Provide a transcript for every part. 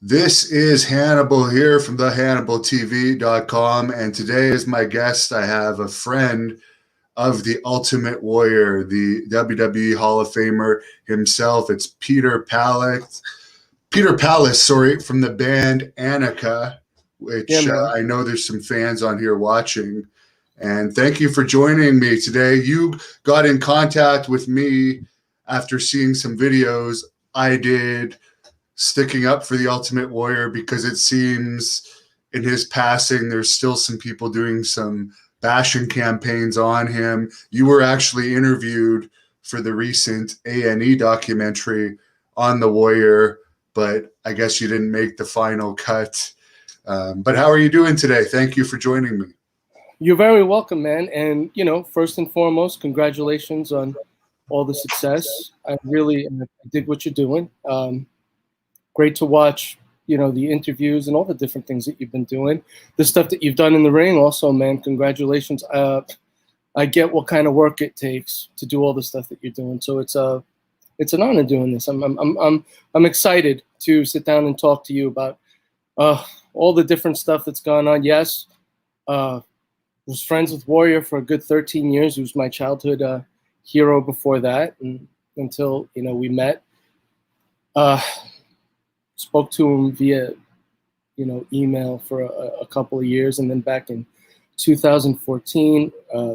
This is Hannibal here from thehannibaltv.com, and today as my guest I have a friend of the Ultimate Warrior, the WWE Hall of Famer himself. It's Peter Pallis, from the band ANAKA, which I know there's some fans on here watching. And thank you for joining me today. You got in contact with me after seeing some videos I did sticking up for the Ultimate Warrior, because it seems in his passing there's still some people doing some bashing campaigns on him. You were actually interviewed for the recent A&E documentary on the Warrior, but I guess you didn't make the final cut. But how are you doing today? Thank you for joining me. You're very welcome, man. And, first and foremost, congratulations on all the success. I really dig what you're doing. Great to watch, the interviews and all the different things that you've been doing. The stuff that you've done in the ring also, man, congratulations. I get what kind of work it takes to do all the stuff that you're doing. So it's an honor doing this. I'm excited to sit down and talk to you about all the different stuff that's gone on. Yes, was friends with Warrior for a good 13 years. He was my childhood hero before that, and until we met. Spoke to him via, email for a couple of years, and then back in 2014,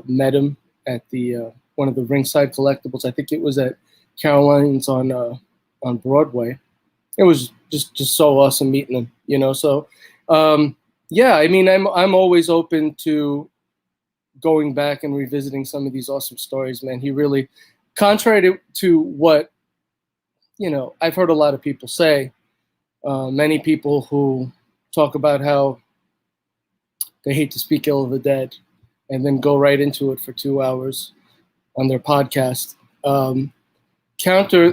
met him at the one of the Ringside Collectibles. I think it was at Caroline's on Broadway. It was just so awesome meeting him, So, yeah, I'm always open to going back and revisiting some of these awesome stories, man. He really, contrary to what I've heard a lot of people say. Many people who talk about how they hate to speak ill of the dead and then go right into it for 2 hours on their podcast. To counter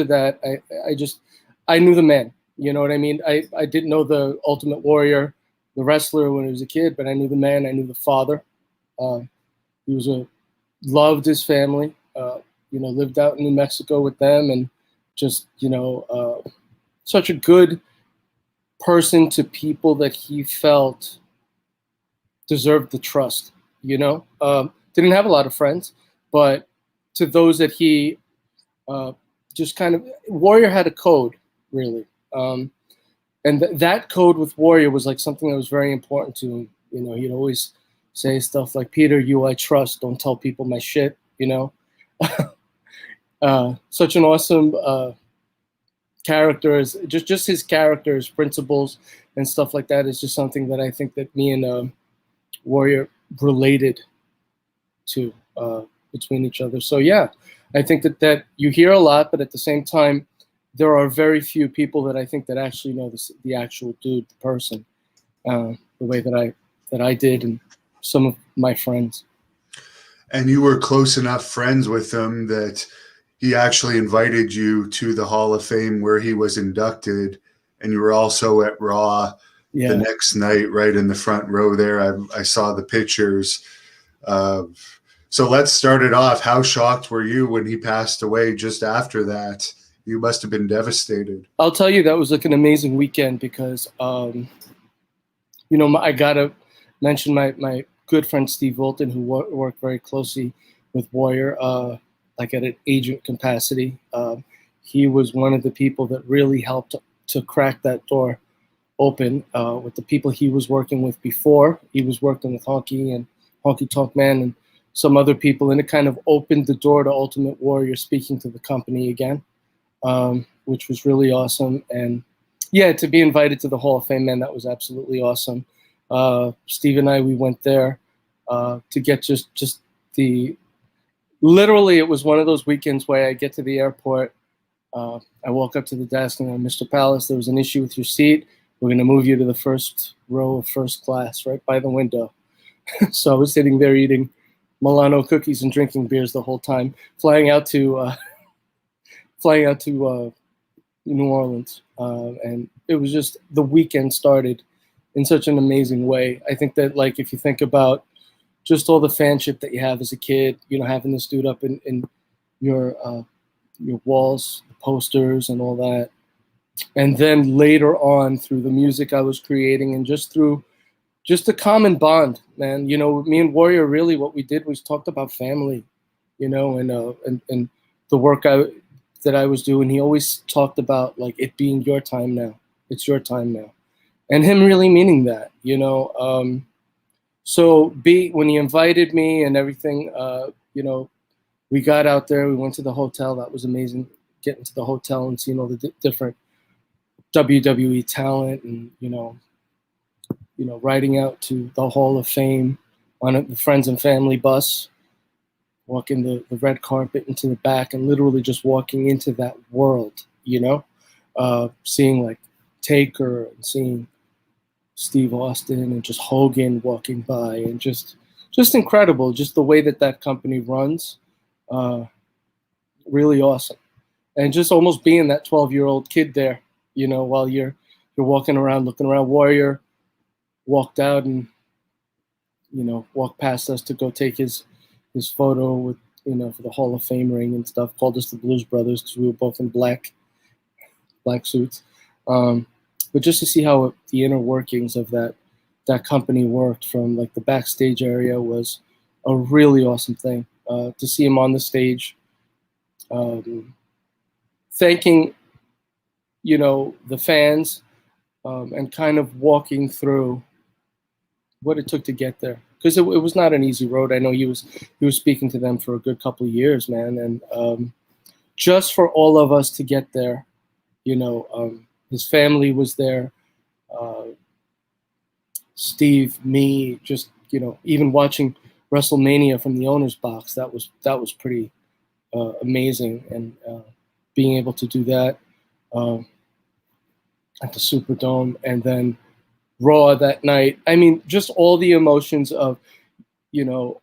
that, I knew the man. You know what I mean? I didn't know the Ultimate Warrior, the wrestler, when I was a kid, but I knew the man. I knew the father. He loved his family. Lived out in New Mexico with them, and just such a good person to people that he felt deserved the trust. Didn't have a lot of friends, but to those that he just kind of, Warrior had a code, really. And that code with Warrior was like something that was very important to him. He'd always say stuff like, "Peter, you I trust, don't tell people my shit," Such an awesome character, is just his character, his principles and stuff like that is just something that I think that me and Warrior related to between each other. So yeah, I think that you hear a lot, but at the same time, there are very few people that I think that actually know the actual dude, the person, the way that I did, and some of my friends. And you were close enough friends with him that he actually invited you to the Hall of Fame where he was inducted, and you were also at Raw the next night, right in the front row there. I saw the pictures. So let's start it off. How shocked were you when he passed away just after that? You must have been devastated. I'll tell you, that was like an amazing weekend because, I gotta mention my good friend Steve Wilton, who worked very closely with Warrior, like at an agent capacity. He was one of the people that really helped to crack that door open with the people he was working with before. He was working with Honky and Honky Tonk Man and some other people, and it kind of opened the door to Ultimate Warrior speaking to the company again, which was really awesome. And yeah, to be invited to the Hall of Fame, man, that was absolutely awesome. Steve and I, we went there to get just the, literally it was one of those weekends where I get to the airport, I walk up to the desk and I'm, "Mr. Pallis, there was an issue with your seat. We're going to move you to the first row of first class right by the window." So I was sitting there eating Milano cookies and drinking beers the whole time, flying out to New Orleans. And it was just, the weekend started in such an amazing way. I think that, like, if you think about just all the fanship that you have as a kid, having this dude up in your walls, posters and all that, And then later on, through the music I was creating and just through just a common bond, man. You know, me and Warrior, really what we did was talked about family, you know, and the work that I was doing. He always talked about like it being your time now. It's your time now, and him really meaning that, you know. So when he invited me and everything, you know, we got out there. We went to the hotel. That was amazing. Getting to the hotel and seeing all the different WWE talent, and riding out to the Hall of Fame on the friends and family bus, walking the red carpet into the back, and literally just walking into that world, seeing like Taker and seeing Steve Austin and just Hogan walking by, and just incredible, just the way that company runs, really awesome. And just almost being that 12-year-old kid there, while you're walking around, looking around. Warrior walked out and walked past us to go take his photo with for the Hall of Fame ring and stuff. Called us the Blues Brothers because we were both in black suits. But just to see how the inner workings of that company worked from like the backstage area was a really awesome thing. To see him on the stage, thanking the fans, and kind of walking through what it took to get there, because it was not an easy road. I know he was speaking to them for a good couple of years, man, and just for all of us to get there, his family was there, Steve, me, just even watching WrestleMania from the owner's box, that was pretty amazing, and being able to do that at the Superdome, and then Raw that night. I mean, just all the emotions of,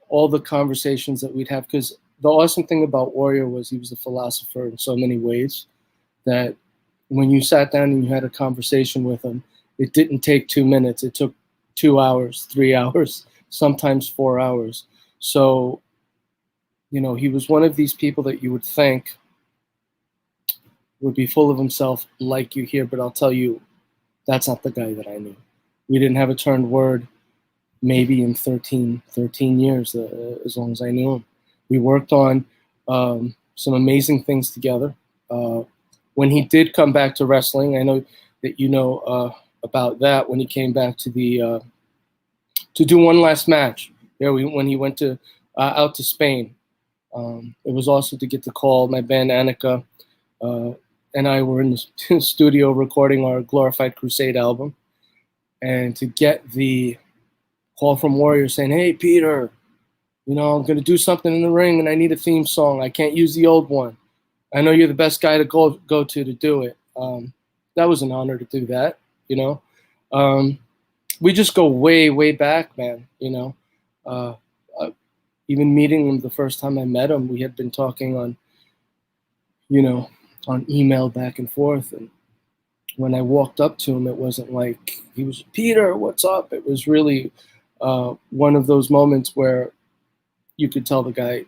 all the conversations that we'd have. Because the awesome thing about Warrior was he was a philosopher in so many ways that when you sat down and you had a conversation with him, it didn't take 2 minutes. It took 2 hours, 3 hours, sometimes 4 hours. So, he was one of these people that you would think would be full of himself like you hear, but I'll tell you, that's not the guy that I knew. We didn't have a turned word maybe in 13 years, as long as I knew him. We worked on some amazing things together. When he did come back to wrestling, I know that about that, when he came back to do one last match. When he went out to Spain. It was awesome to get the call. My band ANAKA and I were in the studio recording our Glorified Crusade album. And to get the call from Warrior saying, "Hey, Peter, I'm going to do something in the ring and I need a theme song. I can't use the old one. I know you're the best guy to go to do it." That was an honor to do that, We just go way, way back, man, even meeting him the first time I met him, we had been talking on email back and forth. And when I walked up to him, it wasn't like he was, "Peter, what's up?" It was really one of those moments where you could tell the guy,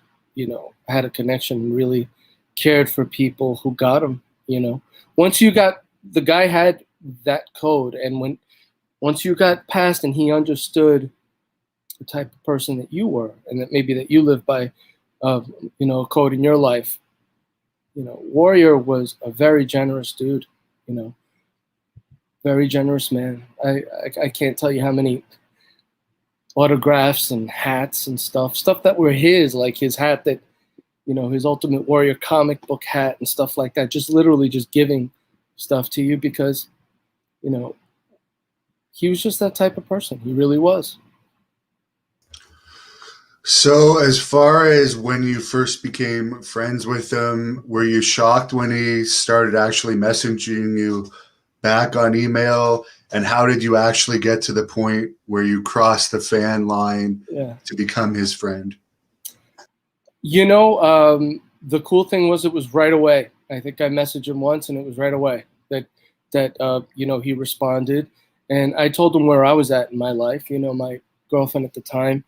had a connection, really cared for people who got him, Once you got, the guy had that code, and once you got past and he understood the type of person that you were, and that maybe that you live by, a code in your life, Warrior was a very generous dude, very generous man. I can't tell you how many autographs and hats and stuff that were his, like his hat that, his Ultimate Warrior comic book hat and stuff like that, just literally just giving stuff to you because, he was just that type of person. He really was. So as far as when you first became friends with him, were you shocked when he started actually messaging you back on email? And how did you actually get to the point where you crossed the fan line to become his friend? The cool thing was it was right away. I think I messaged him once and it was right away that he responded. And I told him where I was at in my life. My girlfriend at the time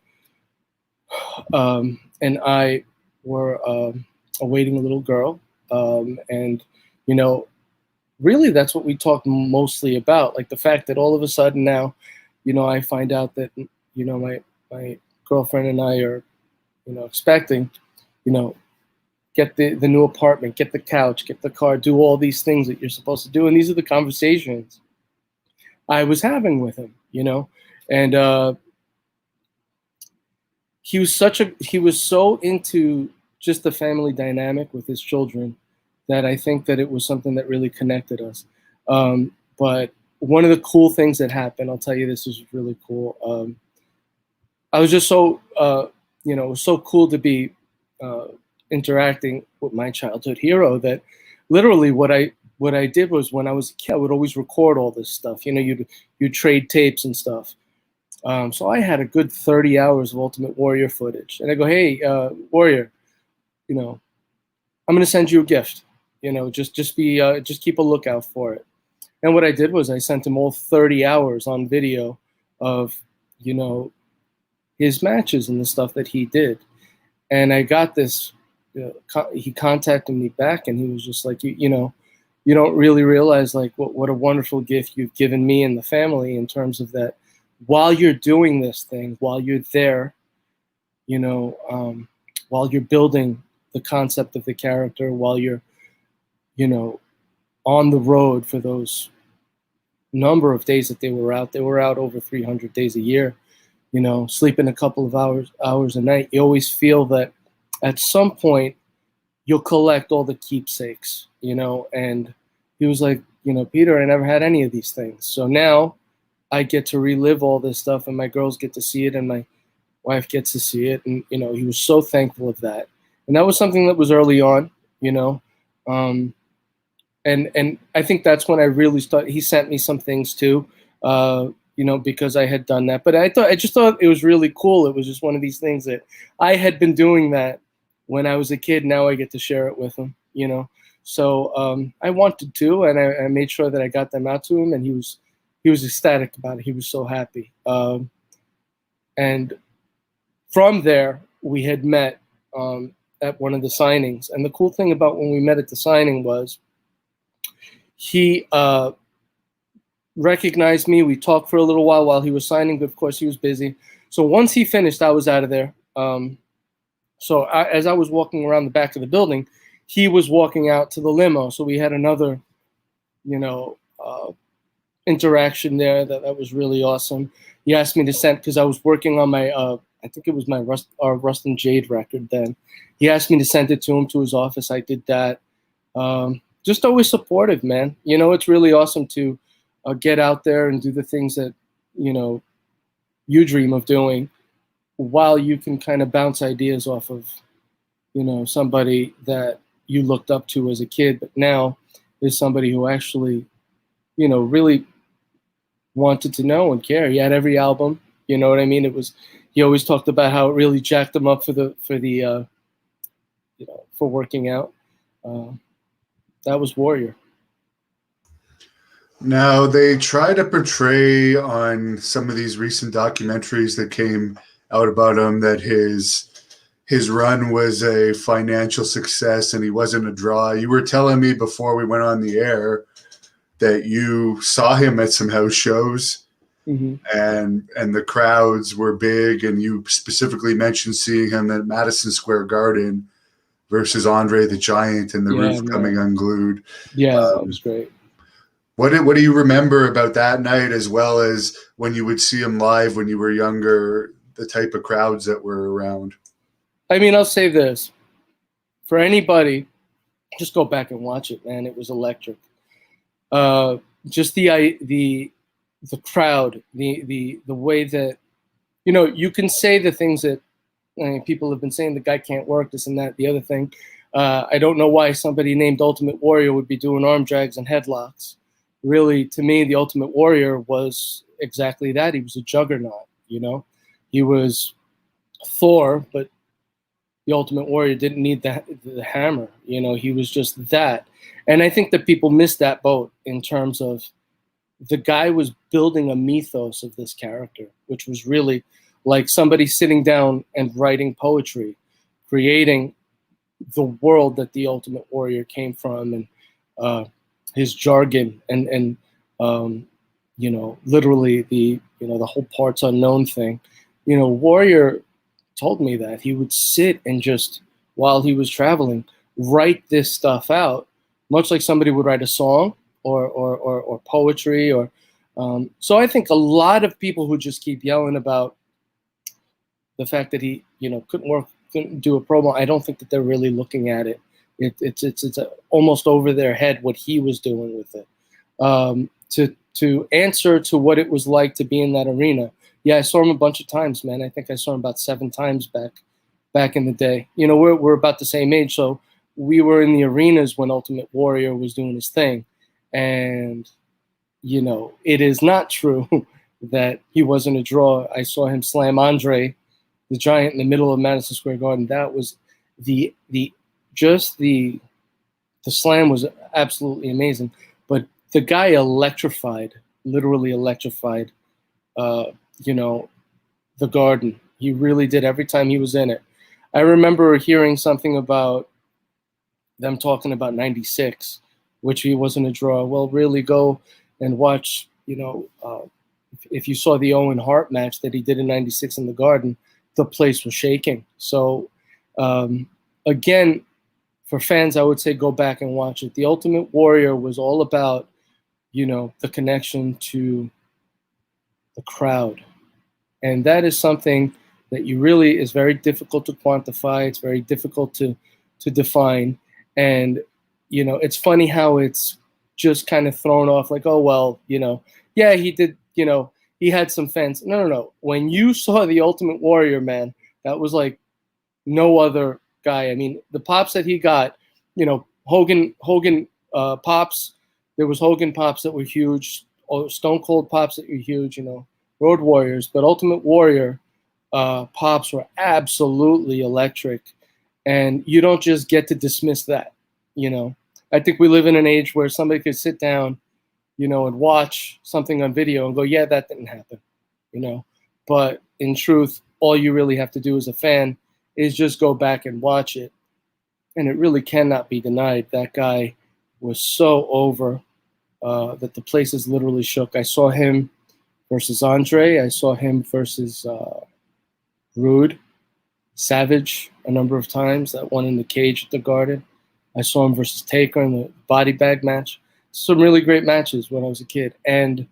and I were awaiting a little girl. And, really that's what we talked mostly about. Like the fact that all of a sudden now, I find out that, my girlfriend and I are, expecting, you know, get the new apartment, get the couch, get the car, do all these things that you're supposed to do. And these are the conversations I was having with him, and he was so into just the family dynamic with his children that I think that it was something that really connected us. But one of the cool things that happened, I'll tell you, this is really cool. I was just so, it was so cool to be interacting with my childhood hero that literally what I did was when I was a kid, I would always record all this stuff. You'd trade tapes and stuff. So I had a good 30 hours of Ultimate Warrior footage, and I go, "Hey, Warrior, I'm gonna send you a gift. Just keep a lookout for it." And what I did was I sent him all 30 hours on video of, his matches and the stuff that he did. And I got this. He contacted me back, and he was just like, you don't really realize like what a wonderful gift you've given me and the family in terms of that. While you're doing this thing, while you're there, while you're building the concept of the character, while you're, on the road for those number of days that they were out over 300 days a year, sleeping a couple of hours a night, you always feel that at some point you'll collect all the keepsakes, and he was like, Peter, I never had any of these things. So now I get to relive all this stuff, and my girls get to see it, and my wife gets to see it. And, he was so thankful of that. And that was something that was early on, and I think that's when I really started. He sent me some things too, because I had done that. But I just thought it was really cool. It was just one of these things that I had been doing that when I was a kid. Now I get to share it with him, So I wanted to, and I made sure that I got them out to him, and he was ecstatic about it. He was so happy. And from there, we had met at one of the signings. And the cool thing about when we met at the signing was he recognized me. We talked for a little while he was signing, but of course he was busy. So once he finished, I was out of there. As I was walking around the back of the building, he was walking out to the limo. So we had another, interaction there that was really awesome. He asked me to send, because I was working on my, I think it was my Rust and Jade record then. He asked me to send it to him to his office. I did that. Just always supportive, man. It's really awesome to get out there and do the things that, you dream of doing, while you can kind of bounce ideas off of, somebody that you looked up to as a kid, but now is somebody who actually, really wanted to know and care. He had every album, you know what I mean? He always talked about how it really jacked him up for working out. That was Warrior. Now, they try to portray on some of these recent documentaries that came out about him that his run was a financial success and he wasn't a draw. You were telling me before we went on the air that you saw him at some house shows, mm-hmm. and the crowds were big, and you specifically mentioned seeing him at Madison Square Garden versus Andre the Giant and the roof coming unglued. Yeah, that was great. What do you remember about that night, as well as when you would see him live when you were younger, the type of crowds that were around? I mean, I'll say this. For anybody, just go back and watch it, man. It was electric. Just the crowd, the way that, you can say the things that people have been saying, the guy can't work, this and that, the other thing. I don't know why somebody named Ultimate Warrior would be doing arm drags and headlocks. Really, to me, the Ultimate Warrior was exactly that. He was a juggernaut, He was Thor, but the Ultimate Warrior didn't need the hammer. He was just that. And I think that people missed that boat in terms of the guy was building a mythos of this character, which was really like somebody sitting down and writing poetry, creating the world that the Ultimate Warrior came from. And his jargon and literally the the whole parts unknown thing. Warrior told me that he would sit and just, while he was traveling, write this stuff out, much like somebody would write a song or poetry or. So I think a lot of people who just keep yelling about the fact that he couldn't do a promo, I don't think that they're really looking at it. It's almost over their head what he was doing with it. To answer to what it was like to be in that arena. Yeah, I saw him a bunch of times, man. I think I saw him about 7 times back in the day. We're about the same age, so we were in the arenas when Ultimate Warrior was doing his thing. And it is not true that he wasn't a draw. I saw him slam Andre the Giant in the middle of Madison Square Garden. That was the slam was absolutely amazing. But the guy literally electrified, the Garden. He really did every time he was in it. I remember hearing something about them talking about 96, which he wasn't a draw. Well, really go and watch, if you saw the Owen Hart match that he did in 96 in the Garden, the place was shaking. So, again, for fans, I would say go back and watch it. The Ultimate Warrior was all about, the connection to the crowd. And that is something that is very difficult to quantify. It's very difficult to define. And, it's funny how it's just kind of thrown off like, oh, well, yeah, he did, he had some fans. No. When you saw the Ultimate Warrior, man, that was like no other guy. I mean, the pops that he got, Hogan pops, there was Hogan pops that were huge, Stone Cold pops that were huge, Road Warriors, but Ultimate Warrior pops were absolutely electric. And you don't just get to dismiss that, I think we live in an age where somebody could sit down, and watch something on video and go, yeah, that didn't happen, But in truth, all you really have to do as a fan is just go back and watch it. And it really cannot be denied. That guy was so over that the places literally shook. I saw him versus Andre. I saw him versus Rude, Savage a number of times. That one in the cage at the Garden. I saw him versus Taker in the body bag match. Some really great matches when I was a kid. And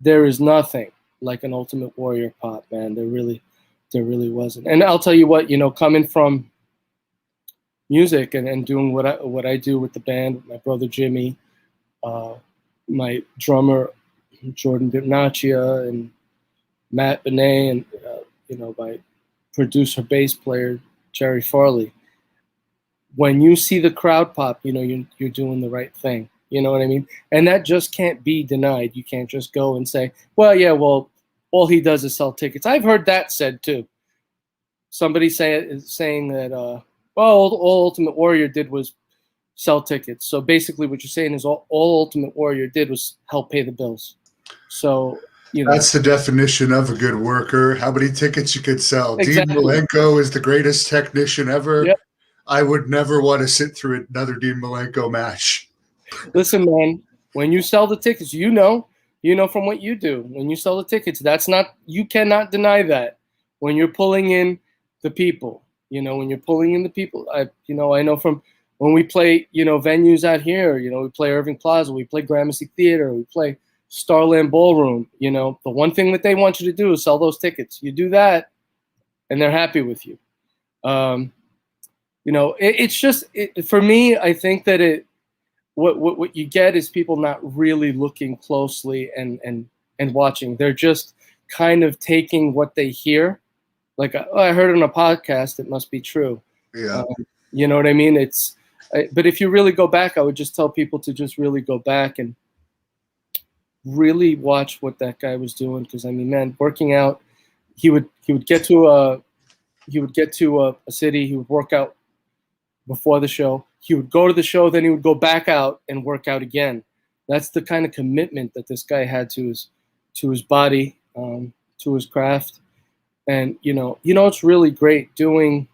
there is nothing like an Ultimate Warrior pop, man. There really wasn't. And I'll tell you what, coming from music and doing what I do with the band, with my brother Jimmy, my drummer Jordan Bibnaccia, and Matt Benet, and my producer bass player Jerry Farley. When you see the crowd pop, you're doing the right thing. You know what I mean? And that just can't be denied. You can't just go and say, well, yeah, well, all he does is sell tickets. I've heard that said too. Somebody saying that, all Ultimate Warrior did was sell tickets. So basically what you're saying is all Ultimate Warrior did was help pay the bills. So, That's the definition of a good worker. How many tickets you could sell. Exactly. Dean Malenko is the greatest technician ever. Yep. I would never want to sit through another Dean Malenko match. Listen, man, when you sell the tickets, from what you do. When you sell the tickets, you cannot deny that. When you're pulling in the people, when you're pulling in the people, I know from when we play, venues out here, we play Irving Plaza, we play Gramercy Theater, we play Starland Ballroom, the one thing that they want you to do is sell those tickets. You do that and they're happy with you. It's just, for me, I think that what you get is people not really looking closely and watching. They're just kind of taking what they hear. Like, oh, I heard it on a podcast, it must be true. Yeah. You know what I mean? But if you really go back, I would just tell people to just really go back and really watch what that guy was doing. Because I mean, man, working out, he would get to a city, he would work out before the show. He would go to the show, then he would go back out and work out again. That's the kind of commitment that this guy had to his body, to his craft. And it's really great doing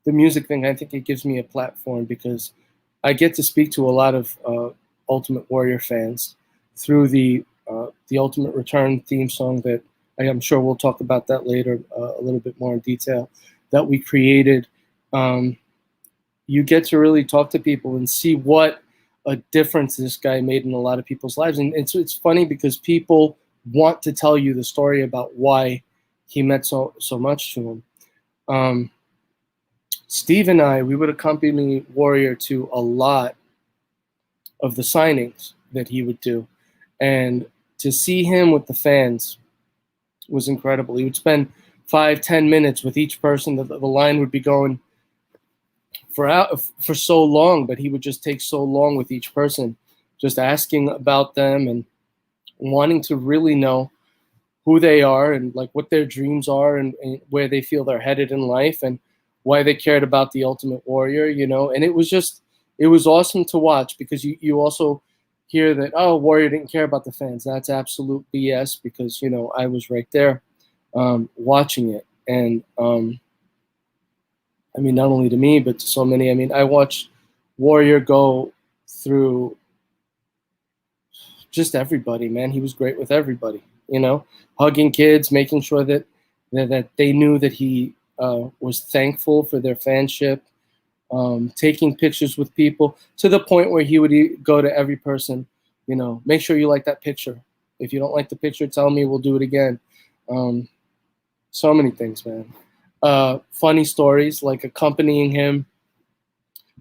the music thing. I think it gives me a platform because I get to speak to a lot of Ultimate Warrior fans through the Ultimate Return theme song that I'm sure we'll talk about that later a little bit more in detail, that we created. You get to really talk to people and see what a difference this guy made in a lot of people's lives. And it's funny because people want to tell you the story about why he meant so much to him. Steve and I, we would accompany Warrior to a lot of the signings that he would do. And to see him with the fans was incredible. He would spend 5-10 minutes with each person. The line would be going for so long, but he would just take so long with each person, just asking about them and wanting to really know who they are and like what their dreams are and where they feel they're headed in life and why they cared about the Ultimate Warrior, you know. And it was awesome to watch because you also hear that, oh, Warrior didn't care about the fans. That's absolute BS because, you know, I was right there watching it. And I mean, not only to me, but to so many. I mean, I watched Warrior go through just everybody, man. He was great with everybody, you know, hugging kids, making sure that they knew that he was thankful for their fanship, taking pictures with people to the point where he would go to every person, you know, make sure you like that picture. If you don't like the picture, tell me, we'll do it again. So many things, man. Funny stories, like accompanying him.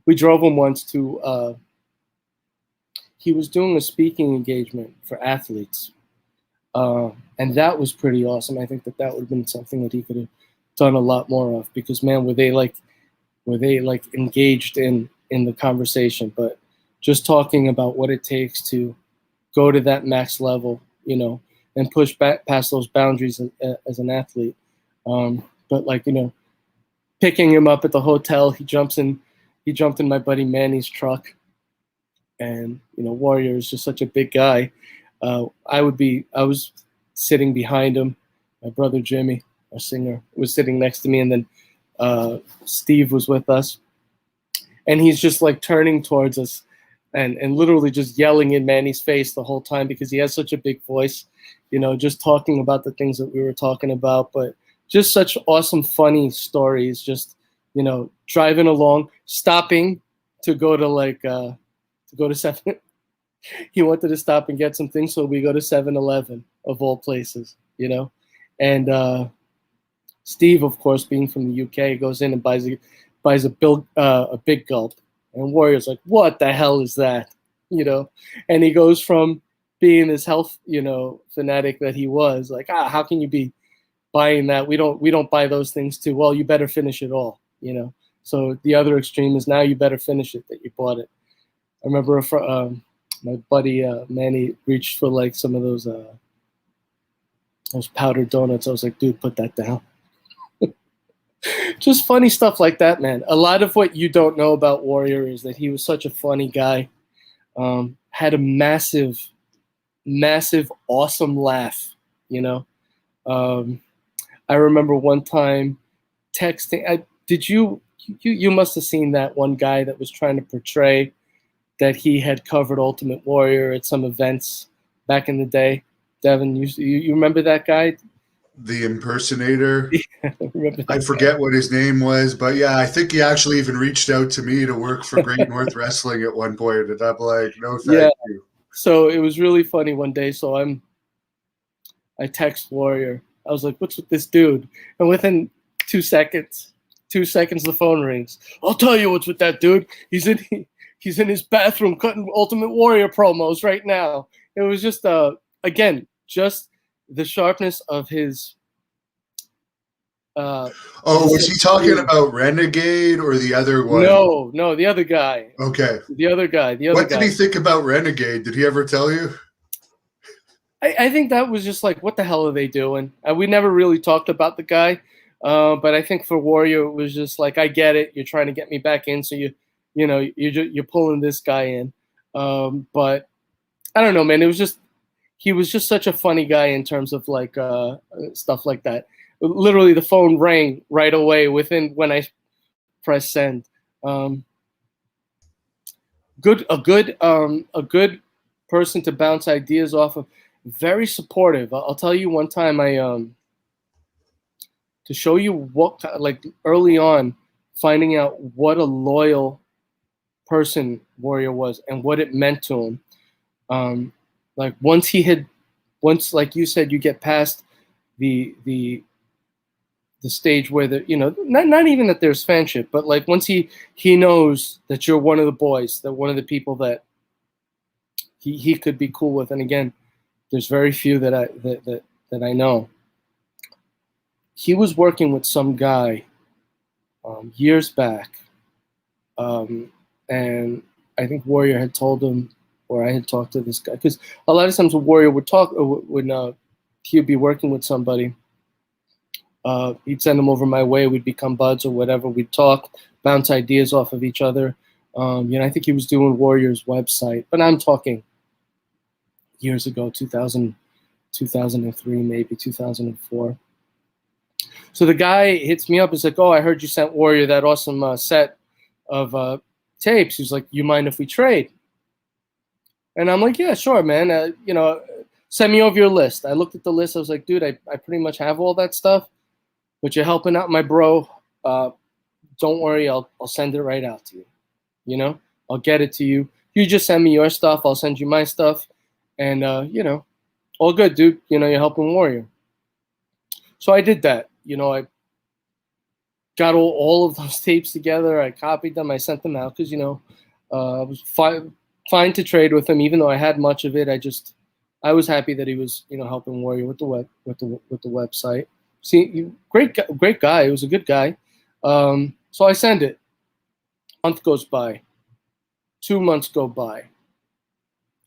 We drove him once to, he was doing a speaking engagement for athletes. And that was pretty awesome. I think that would have been something that he could have done a lot more of because, man, were they engaged in the conversation, but just talking about what it takes to go to that max level, you know, and push back past those boundaries as an athlete. But like, you know, picking him up at the hotel, he jumped in my buddy Manny's truck, and you know, Warrior is just such a big guy. I was sitting behind him. My brother Jimmy, our singer, was sitting next to me, and then Steve was with us, and he's just like turning towards us and literally just yelling in Manny's face the whole time because he has such a big voice, you know, just talking about the things that we were talking about, but just such awesome, funny stories, just, you know, driving along, stopping to go to 7. He wanted to stop and get some things, so we go to 7-Eleven of all places, you know. And Steve, of course, being from the UK, goes in and buys a big gulp, and Warrior's like, "What the hell is that?" You know, and he goes from being this health, you know, fanatic that he was, like, how can you be buying that? We don't buy those things too. Well, you better finish it all, you know. So the other extreme is now you better finish it that you bought it. I remember my buddy Manny reached for like some of those powdered donuts. I was like, dude, put that down. Just funny stuff like that, man. A lot of what you don't know about Warrior is that he was such a funny guy. Had a massive, awesome laugh, you know. I remember one time texting. You must have seen that one guy that was trying to portray that he had covered Ultimate Warrior at some events back in the day. Devin, you remember that guy? The impersonator. I I forget what his name was, but yeah, I think he actually even reached out to me to work for Great North Wrestling at one point, and I'm like, no, thank you. So it was really funny one day. So I text Warrior. I was like, "What's with this dude?" And within 2 seconds, the phone rings. I'll tell you what's with that dude. He's in his bathroom cutting Ultimate Warrior promos right now. It was just again, just the sharpness of his. Was he talking about Renegade or the other one? No, the other guy. Okay. The other guy. What did he think about Renegade? Did he ever tell you? I think that was just like, what the hell are they doing? We never really talked about the guy, but I think for Warrior, it was just like, I get it. You're trying to get me back in, so you're pulling this guy in. But I don't know, man. He was just such a funny guy in terms of like stuff like that. Literally, the phone rang right away when I pressed send. a good person to bounce ideas off of. Very supportive. I'll tell you one time to show you what, like, early on, finding out what a loyal person Warrior was and what it meant to him. Like once, like you said, you get past the stage where not even that there's fanship, but like once he knows that you're one of the boys, that one of the people that he could be cool with. And again, there's very few that I know. He was working with some guy years back, and I think Warrior had told him, or I had talked to this guy, because a lot of times when Warrior would talk, when he would be working with somebody, he'd send them over my way. We'd become buds or whatever. We'd talk, bounce ideas off of each other. I think he was doing Warrior's website, but I'm talking years ago, 2003, maybe 2004. So the guy hits me up. He's like, "Oh, I heard you sent Warrior that awesome set of tapes." He's like, "You mind if we trade?" And I'm like, "Yeah, sure, man. Send me over your list." I looked at the list. I was like, "Dude, I pretty much have all that stuff, but you're helping out my bro. Don't worry, I'll send it right out to you. I'll get it to you. You just send me your stuff. I'll send you my stuff, and all good, dude. You're helping Warrior." So I did that. I got all of those tapes together. I copied them. I sent them out because I was fine to trade with him, even though I had much of it. I was happy that he was helping Warrior with the website. See, great guy. He was a good guy. So I send it. A month goes by. 2 months go by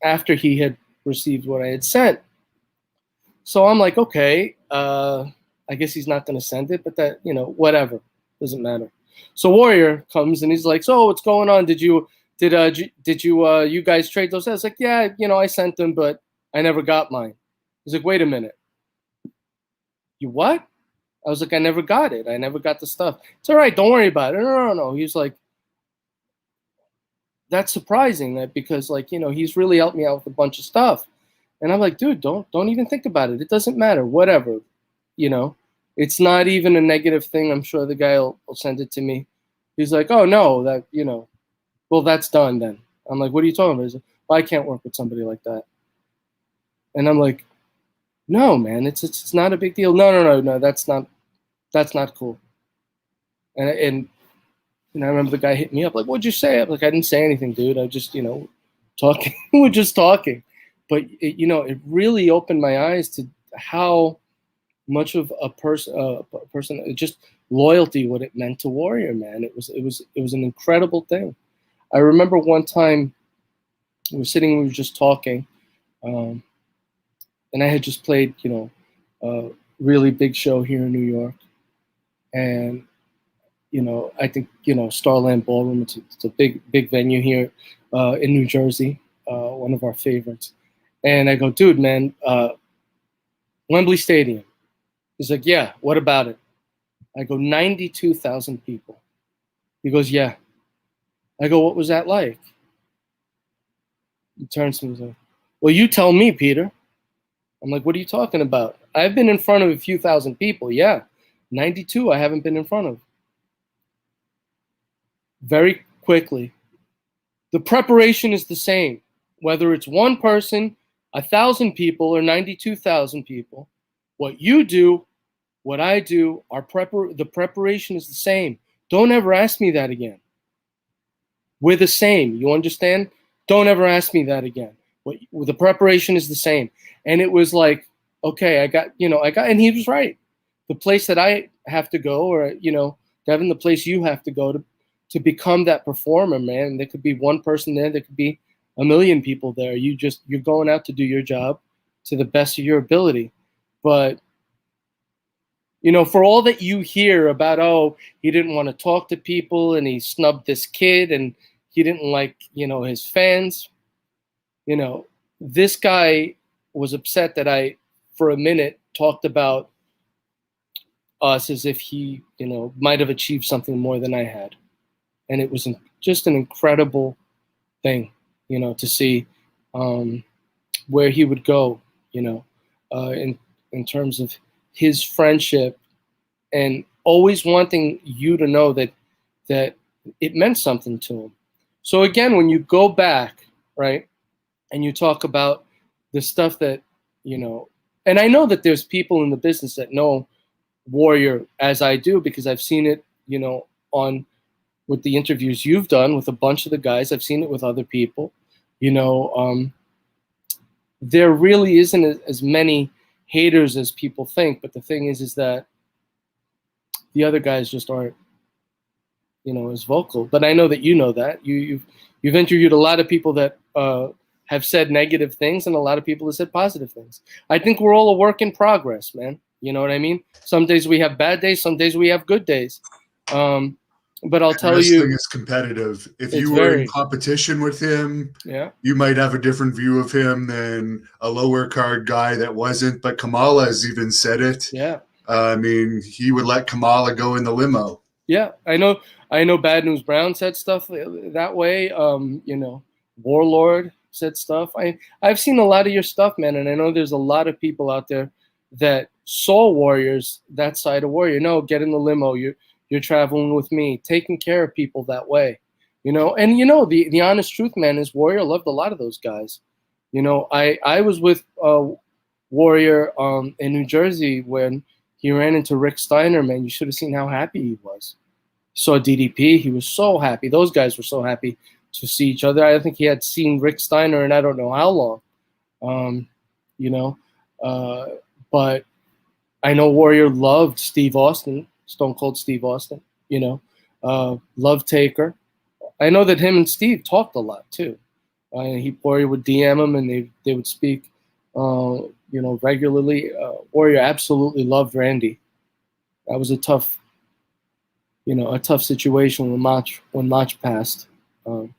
after he had received what I had sent. So I'm like, okay, I guess he's not going to send it, but that, whatever, doesn't matter. So Warrior comes and he's like, "So what's going on? Did you guys trade those?" I was like, "Yeah, I sent them, but I never got mine." He's like, "Wait a minute. You what?" I was like, "I never got it. I never got the stuff." "It's all right. Don't worry about it." No. He's like, "That's surprising that because he's really helped me out with a bunch of stuff." And I'm like, "Dude, don't even think about it. It doesn't matter. Whatever. It's not even a negative thing. I'm sure the guy will send it to me." He's like, "Oh no, that well, that's done then." I'm like, "What are you talking about?" He's like, "Well, I can't work with somebody like that." And I'm like, "No, man, it's not a big deal." No, that's not cool. And I remember the guy hit me up like, "What'd you say?" I'm like, "I didn't say anything, dude. I just talking." We're just talking. But it really opened my eyes to how much of a person, just loyalty, what it meant to Warrior, man. It was an incredible thing. I remember one time we were just talking, and I had just played, a really big show here in New York, and I think Starland Ballroom. It's a big venue here in New Jersey, one of our favorites. And I go, "Dude, man, Wembley Stadium." He's like, "Yeah, what about it?" I go, 92,000 people. He goes, "Yeah." I go, "What was that like?" He turns to me and says, "Well, you tell me, Peter." I'm like, "What are you talking about? I've been in front of a few thousand people. Yeah, 92 I haven't been in front of." Very quickly, the preparation is the same. Whether it's one person, 1,000 people, or 92,000 people, what you do, what I do, the preparation is the same. Don't ever ask me that again. We're the same. You understand? Don't ever ask me that again. The preparation is the same. And it was like, okay, and he was right. The place that I have to go, or, Devin, the place you have to go to become that performer, man. There could be one person there. There could be a million people there. You're going out to do your job to the best of your ability. But, for all that you hear about, oh, he didn't want to talk to people and he snubbed this kid and he didn't like, his fans, this guy was upset that I, for a minute, talked about us as if he, might have achieved something more than I had. And it was just an incredible thing, to see where he would go, in terms of his friendship, and always wanting you to know that it meant something to him. So again, when you go back, right, and you talk about the stuff that, and I know that there's people in the business that know Warrior as I do, because I've seen it, on with the interviews you've done with a bunch of the guys. I've seen it with other people. There really isn't as many haters as people think, but the thing is that the other guys just aren't, as vocal. But I know that you know that you've interviewed a lot of people that have said negative things, and a lot of people have said positive things. I think we're all a work in progress, man. You know what I mean? Some days we have bad days, some days we have good days. But I'll tell you, wrestling is competitive. If you were in competition with him, you might have a different view of him than a lower card guy that wasn't. But Kamala has even said it. Yeah. I mean, he would let Kamala go in the limo. Yeah, I know. Bad News Brown said stuff that way. Warlord said stuff. I've seen a lot of your stuff, man, and I know there's a lot of people out there that saw Warriors, that side of Warrior. No, get in the limo. You're traveling with me, taking care of people that way, And the honest truth, man, is Warrior loved a lot of those guys. I was with Warrior in New Jersey when he ran into Rick Steiner, man. You should have seen how happy he was. Saw DDP, he was so happy. Those guys were so happy to see each other. I think he had seen Rick Steiner in I don't know how long. But I know Warrior loved Steve Austin, Stone Cold Steve Austin, loved Taker. I know that him and Steve talked a lot too. Warrior would DM him, and they would speak, regularly. Warrior absolutely loved Randy. That was a tough situation when Mach passed for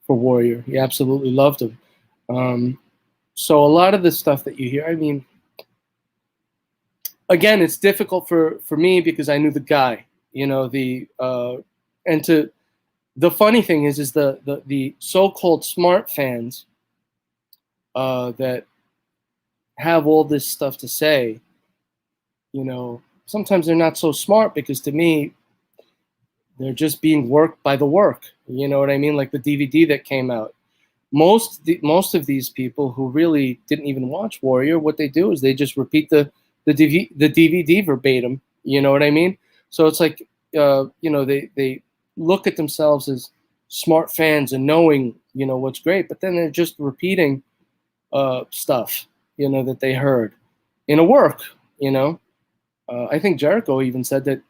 Warrior. He absolutely loved him. So a lot of the stuff that you hear, I mean, again, it's difficult for me because I knew the guy, the funny thing is the so-called smart fans that have all this stuff to say, sometimes they're not so smart, because to me, they're just being worked by the work. You know what I mean? Like the DVD that came out. Most of these people who really didn't even watch Warrior, what they do is they just repeat the DVD verbatim. You know what I mean? So it's like, they look at themselves as smart fans and knowing, what's great, but then they're just repeating stuff, that they heard in a work, I think Jericho even said that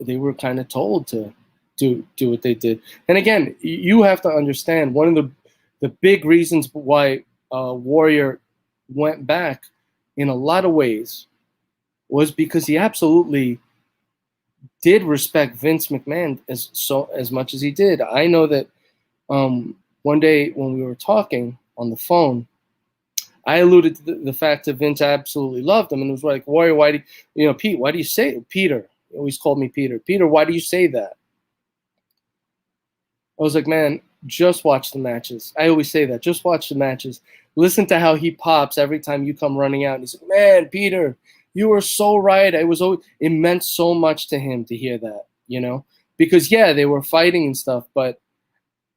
they were kind of told to do what they did. And again, you have to understand, one of the big reasons why Warrior went back in a lot of ways was because he absolutely did respect Vince McMahon as much as he did. I know that one day when we were talking on the phone, I alluded to the fact that Vince absolutely loved him, and it was like, Warrior, why do Pete? Why do you say it? Peter? He always called me Peter. Peter, why do you say that? I was like, man, just watch the matches. I always say that. Just watch the matches. Listen to how he pops every time you come running out. And he's like, man, Peter, you were so right. It meant so much to him to hear that, because yeah, they were fighting and stuff, but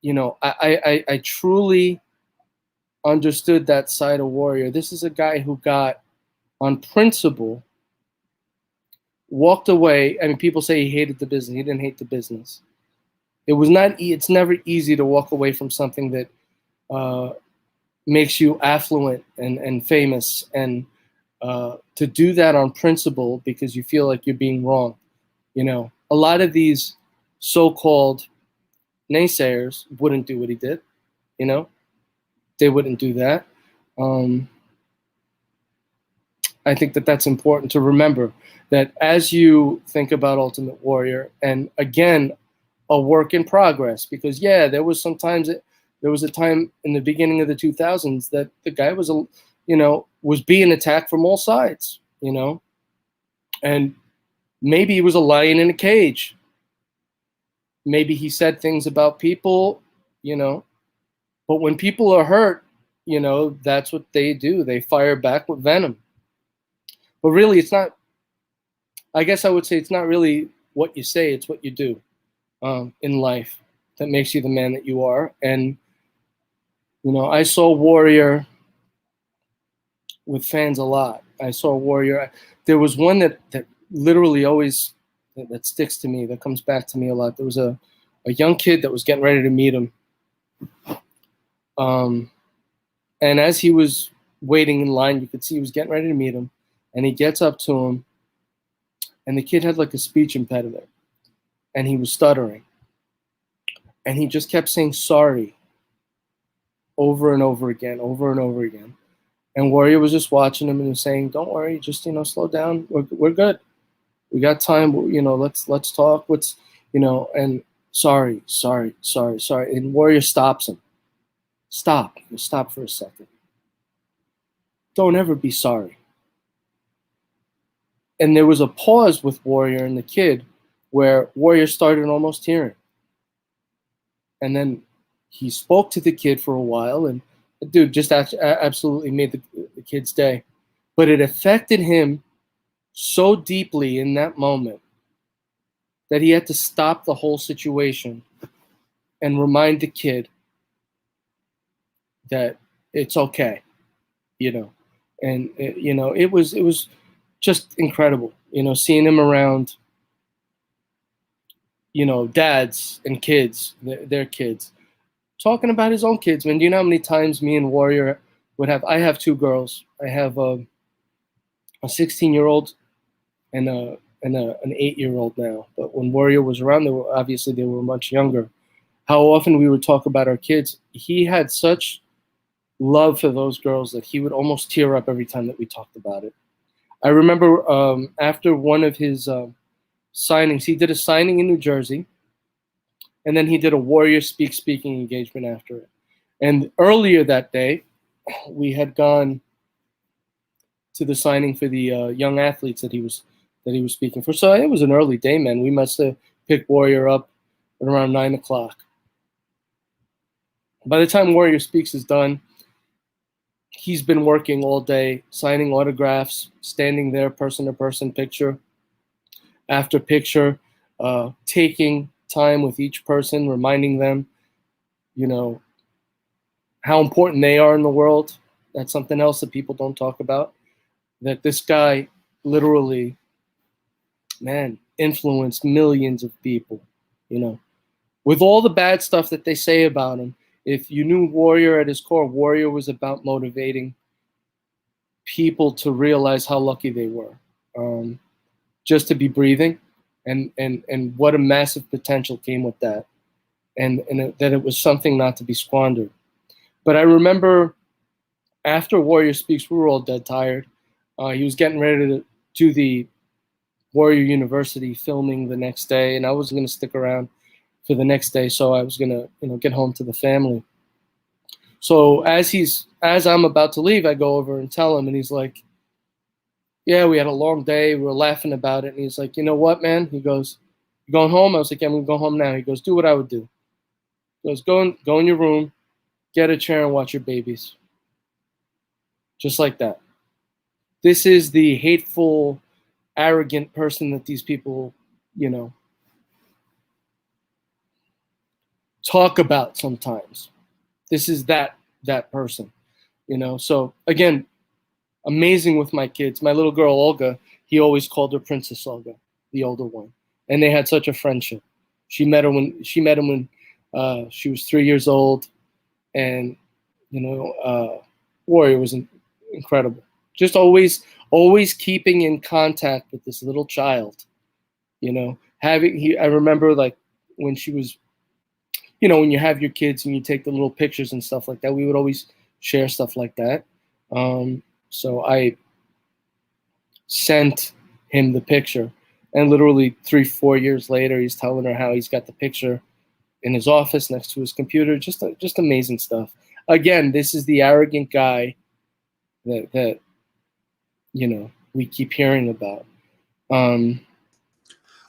I truly understood that side of Warrior. This is a guy who got, on principle, walked away. I mean, people say he hated the business. He didn't hate the business. It's never easy to walk away from something that makes you affluent and famous, and to do that on principle because you feel like you're being wrong. A lot of these so-called naysayers wouldn't do what he did. They wouldn't do that. I think that that's important to remember, that as you think about Ultimate Warrior, and again, a work in progress, because yeah, there was a time in the beginning of the 2000s that the guy was being attacked from all sides, and maybe he was a lion in a cage. maybe he said things about people, you know, but when people are hurt, you know, that's what they do. They fire back with venom. But really, it's not, I guess I would say it's not really what you say, it's what you do in life that makes you the man that you are. And, you know, I saw Warrior with fans a lot. I saw Warrior. There was one that literally always, that sticks to me, that comes back to me a lot. There was a young kid that was getting ready to meet him. And as he was waiting in line, you could see he was getting ready to meet him. And he gets up to him, and the kid had like a speech impediment, and he was stuttering. And he just kept saying sorry over and over again, over and over again. And Warrior was just watching him and was saying, "Don't worry, just, you know, slow down. We're good. We got time. You know, let's talk. You know, and sorry. And Warrior stops him. Stop for a second. Don't ever be sorry." And there was a pause with Warrior and the kid where Warrior started almost tearing. And then he spoke to the kid for a while, and dude just absolutely made the kid's day. But it affected him so deeply in that moment that he had to stop the whole situation and remind the kid that it's okay, you know. And you know, it was just incredible, you know, seeing him around, you know, dads and kids, their kids, talking about his own kids. Man, do you know how many times me and Warrior would have? I have two girls. I have a 16-year-old and an 8-year-old now. But when Warrior was around, they were much younger. How often we would talk about our kids. He had such love for those girls that he would almost tear up every time that we talked about it. I remember after one of his signings, he did a signing in New Jersey, and then he did a Warrior speaking engagement after it. And earlier that day, we had gone to the signing for the young athletes that he was speaking for. So it was an early day, man. We must have picked Warrior up at around 9 o'clock. By the time Warrior Speaks is done, he's been working all day, signing autographs, standing there, person-to-person, picture after picture, taking time with each person, reminding them, you know, how important they are in the world. That's something else that people don't talk about. That this guy literally, man, influenced millions of people, you know. With all the bad stuff that they say about him, if you knew Warrior at his core, Warrior was about motivating people to realize how lucky they were, just to be breathing, and what a massive potential came with that, and that it was something not to be squandered. But I remember after Warrior Speaks, we were all dead tired. He was getting ready to do the Warrior University filming the next day, and I wasn't going to stick around for the next day, so I was going to, you know, get home to the family. So as I'm about to leave, I go over and tell him, and he's like, "Yeah, we had a long day. We were laughing about it." And he's like, "You know what, man?" He goes, "You going home?" I was like, "Yeah, I'm going to go home now." He goes, "Do what I would do." He goes, go in your room, get a chair and watch your babies." Just like that. This is the hateful, arrogant person that these people, you know, talk about sometimes. This is that person, you know. So again, amazing with my kids. My little girl Olga, he always called her Princess Olga, the older one, and they had such a friendship. She met him when she was 3 years old, and you know, Warrior was incredible. Just always keeping in contact with this little child, you know. I remember like when she was, you know, when you have your kids and you take the little pictures and stuff like that, we would always share stuff like that. So I sent him the picture, and literally 3-4 years later, he's telling her how he's got the picture in his office next to his computer. Just amazing stuff. Again, this is the arrogant guy that you know we keep hearing about.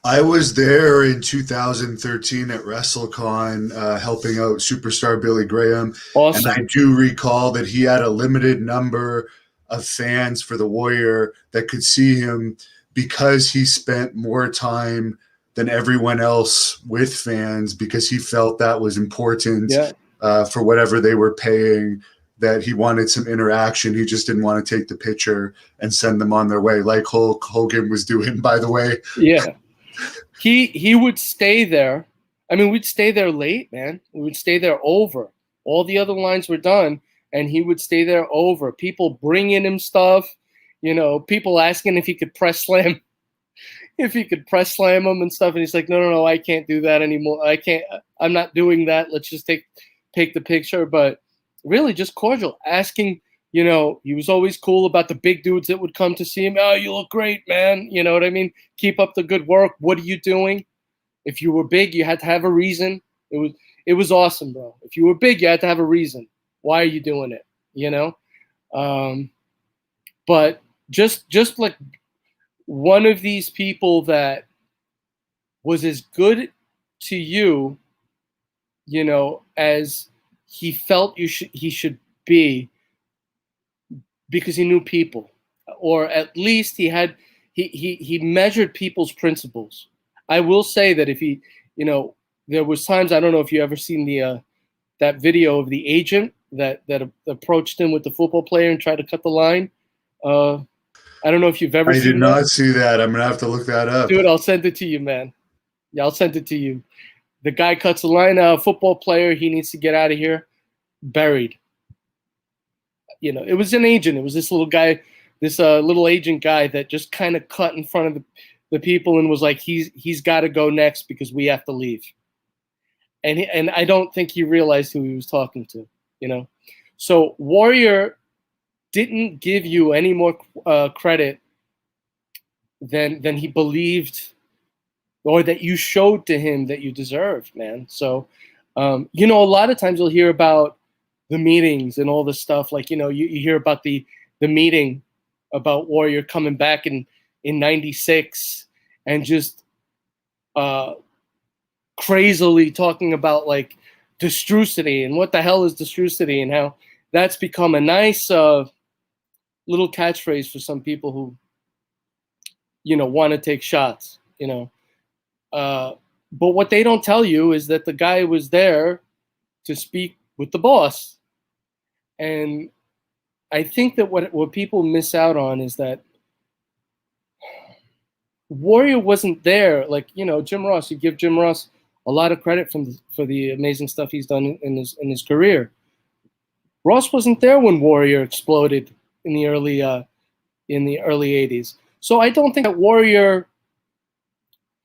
I was there in 2013 at WrestleCon, helping out superstar Billy Graham. Awesome. And I do recall that he had a limited number of fans for the Warrior that could see him because he spent more time than everyone else with fans, because he felt that was important for whatever they were paying, that he wanted some interaction. He just didn't want to take the picture and send them on their way, like Hulk Hogan was doing, by the way. Yeah. He would stay there. I mean, we'd stay there late, man. We would stay there over. All the other lines were done, and he would stay there over. People bringing him stuff, people asking if he could press slam, them and stuff. And he's like, no, I can't do that anymore. I'm not doing that. Let's just take the picture. But really just cordial, asking, he was always cool about the big dudes that would come to see him. Oh, you look great, man. You know what I mean? Keep up the good work. What are you doing? If you were big, you had to have a reason. It was awesome, bro. If you were big, you had to have a reason. Why are you doing it? But just like one of these people that was as good to you, as he felt he should be, because he knew people, or at least he measured people's principles. I will say that if there was times, I don't know if you ever seen that video of the agent that approached him with the football player and tried to cut the line. I don't know if you've ever seen that. I did not see that. I'm going to have to look that up. Dude, I'll send it to you, man. Yeah, I'll send it to you. The guy cuts the line, football player, he needs to get out of here. Buried. It was an agent. It was this little guy, this little agent guy that just kind of cut in front of the people and was like, he's got to go next because we have to leave. And I don't think he realized who he was talking to, So Warrior didn't give you any more credit than he believed, or that you showed to him that you deserved, man. So, a lot of times you'll hear about the meetings and all this stuff. Like, you hear about the meeting about Warrior coming back in 96 and just crazily talking about like destrucity and what the hell is destrucity, and how that's become a nice little catchphrase for some people who, want to take shots, But what they don't tell you is that the guy was there to speak with the boss. And I think that what people miss out on is that Warrior wasn't there. Like, Jim Ross, you give Jim Ross a lot of credit for the amazing stuff he's done in his career. Ross wasn't there when Warrior exploded in the early 80s. So I don't think that Warrior,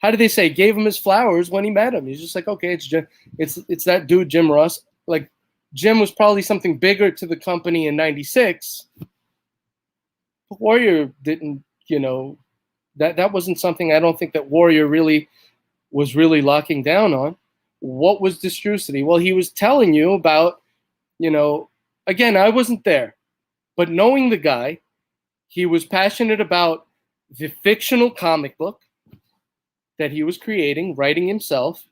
how do they say, gave him his flowers when he met him. He's just like, okay, it's that dude, Jim Ross. Like, Jim was probably something bigger to the company in 96. But Warrior didn't, that wasn't something I don't think that Warrior was really locking down on. What was Destrucity? Well, he was telling you about, again, I wasn't there, but knowing the guy, he was passionate about the fictional comic book that he was creating, writing himself,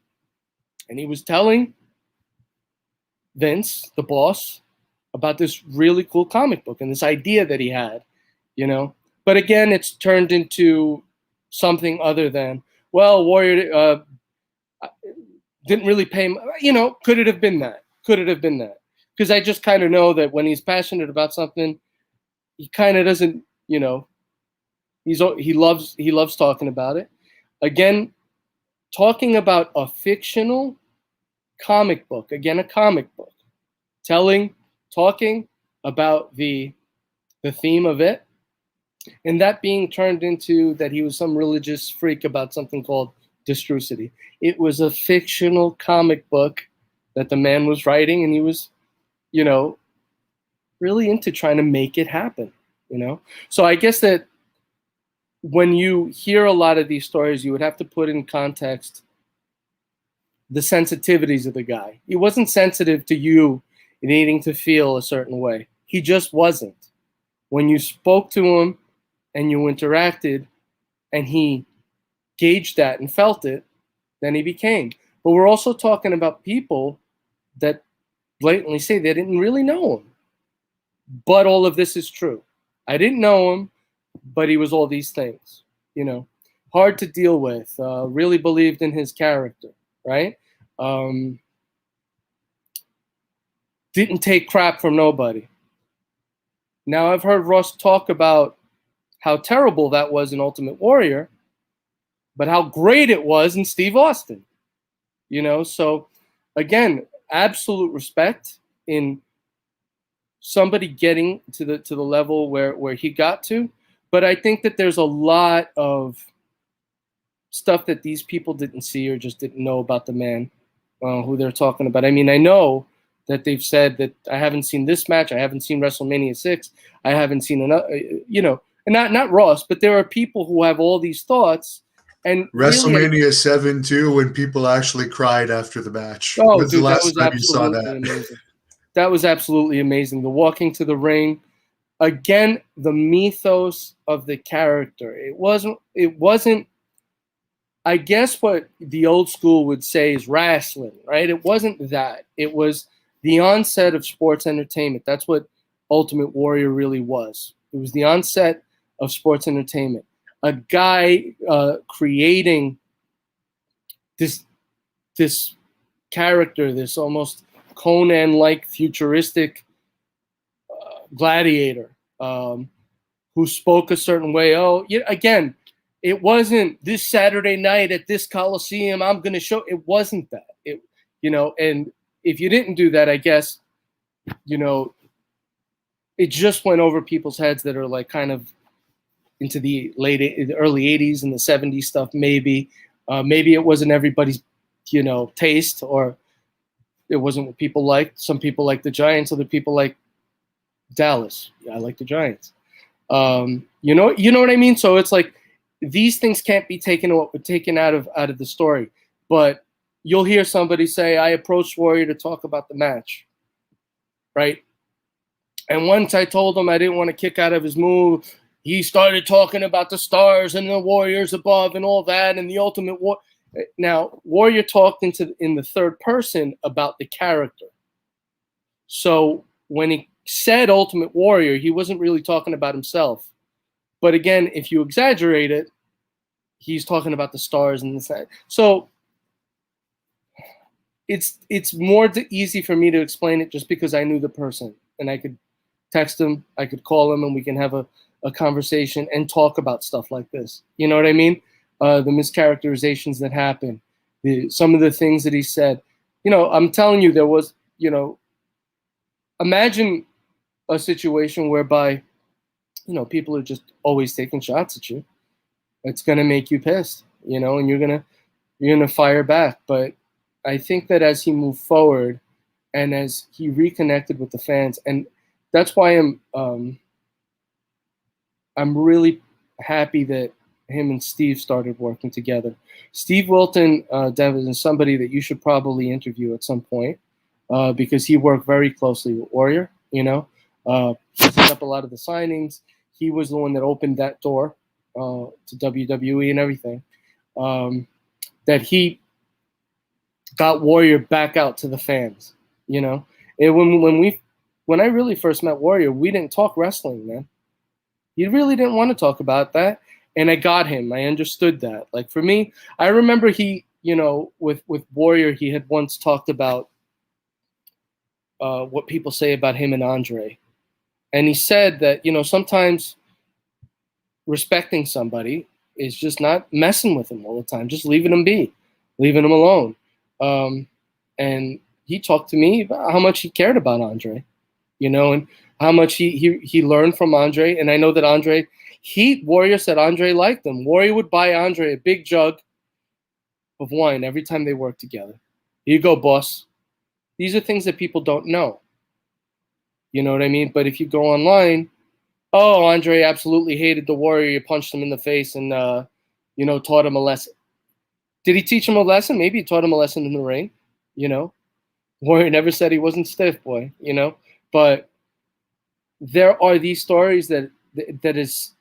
and he was telling Vince, the boss, about this really cool comic book and this idea that he had, But again, it's turned into something other than, well, Warrior didn't really pay him, could it have been that? Could it have been that? Because I just kind of know that when he's passionate about something, he kind of doesn't, he loves talking about it. Again, talking about a fictional comic book, again, a comic book, talking about the theme of it, and that being turned into that he was some religious freak about something called Destrucity. It was a fictional comic book that the man was writing, and he was, really into trying to make it happen, So I guess that when you hear a lot of these stories, you would have to put in context the sensitivities of the guy. He wasn't sensitive to you needing to feel a certain way. He just wasn't. When you spoke to him and you interacted and he gauged that and felt it, then he became. But we're also talking about people that blatantly say they didn't really know him. But all of this is true. I didn't know him, but he was all these things, you know. Hard to deal with, really believed in his character, right? Didn't take crap from nobody. Now, I've heard Russ talk about how terrible that was in Ultimate Warrior, but how great it was in Steve Austin, you know? So, again, absolute respect in somebody getting to the level where he got to. But I think that there's a lot of stuff that these people didn't see or just didn't know about the man who they're talking about. I mean, I know that they've said that I haven't seen this match, I haven't seen WrestleMania 6, I haven't seen another, you know, and not Ross, but there are people who have all these thoughts. And WrestleMania really, 7 too, when people actually cried after the match. oh, When's dude, the that last was time you saw absolutely that? amazing. That was absolutely amazing. The walking to the ring, again, the mythos of the character. It wasn't. I guess what the old school would say is wrestling, right? It wasn't that. It was the onset of sports entertainment. That's what Ultimate Warrior really was. It was the onset of sports entertainment. A guy creating this character, this almost Conan-like futuristic gladiator who spoke a certain way. Oh, yeah, again, it wasn't this Saturday night at this Coliseum, I'm going to show. It wasn't that. It, you know, and if you didn't do that, I guess, you know, it just went over people's heads that are like kind of into the early 80s and the 70s stuff. Maybe it wasn't everybody's, you know, taste, or it wasn't what people liked. Some people like the Giants, other people like Dallas. Yeah, I like the Giants. You know what I mean? So it's like these things can't be taken out of the story. But you'll hear somebody say, "I approached Warrior to talk about the match," right? And once I told him I didn't want to kick out of his move, he started talking about the stars and the Warriors above and all that and the Ultimate War. Now, Warrior talked in the third person about the character. So when he said Ultimate Warrior, he wasn't really talking about himself. But again, if you exaggerate it, he's talking about the stars and the. So it's more easy for me to explain it just because I knew the person and I could text him, I could call him, and we can have a conversation and talk about stuff like this. You know what I mean? The mischaracterizations that happen, some of the things that he said. You know, I'm telling you, there was, you know, imagine a situation whereby, you know, people are just always taking shots at you. It's gonna make you pissed, you know, and you're gonna fire back. But I think that as he moved forward and as he reconnected with the fans, and that's why I'm really happy that him and Steve started working together. Steve Wilton, Devin, is somebody that you should probably interview at some point because he worked very closely with Warrior. You know, he set up a lot of the signings. He was the one that opened that door to WWE and everything. That he got Warrior back out to the fans. You know, and when I really first met Warrior, we didn't talk wrestling, man. He really didn't want to talk about that. And I got him. I understood that. Like for me, I remember he, you know, with Warrior, he had once talked about what people say about him and Andre. And he said that, you know, sometimes respecting somebody is just not messing with them all the time, just leaving them be, leaving them alone. And he talked to me about how much he cared about Andre, you know, and how much he learned from Andre. And I know that Warrior said Andre liked him. Warrior would buy Andre a big jug of wine every time they worked together. Here you go, boss. These are things that people don't know. You know what I mean? But if you go online, oh, Andre absolutely hated the Warrior. You punched him in the face and, you know, taught him a lesson. Did he teach him a lesson? Maybe he taught him a lesson in the ring, you know. Warrior never said he wasn't stiff, boy, you know. But there are these stories that is,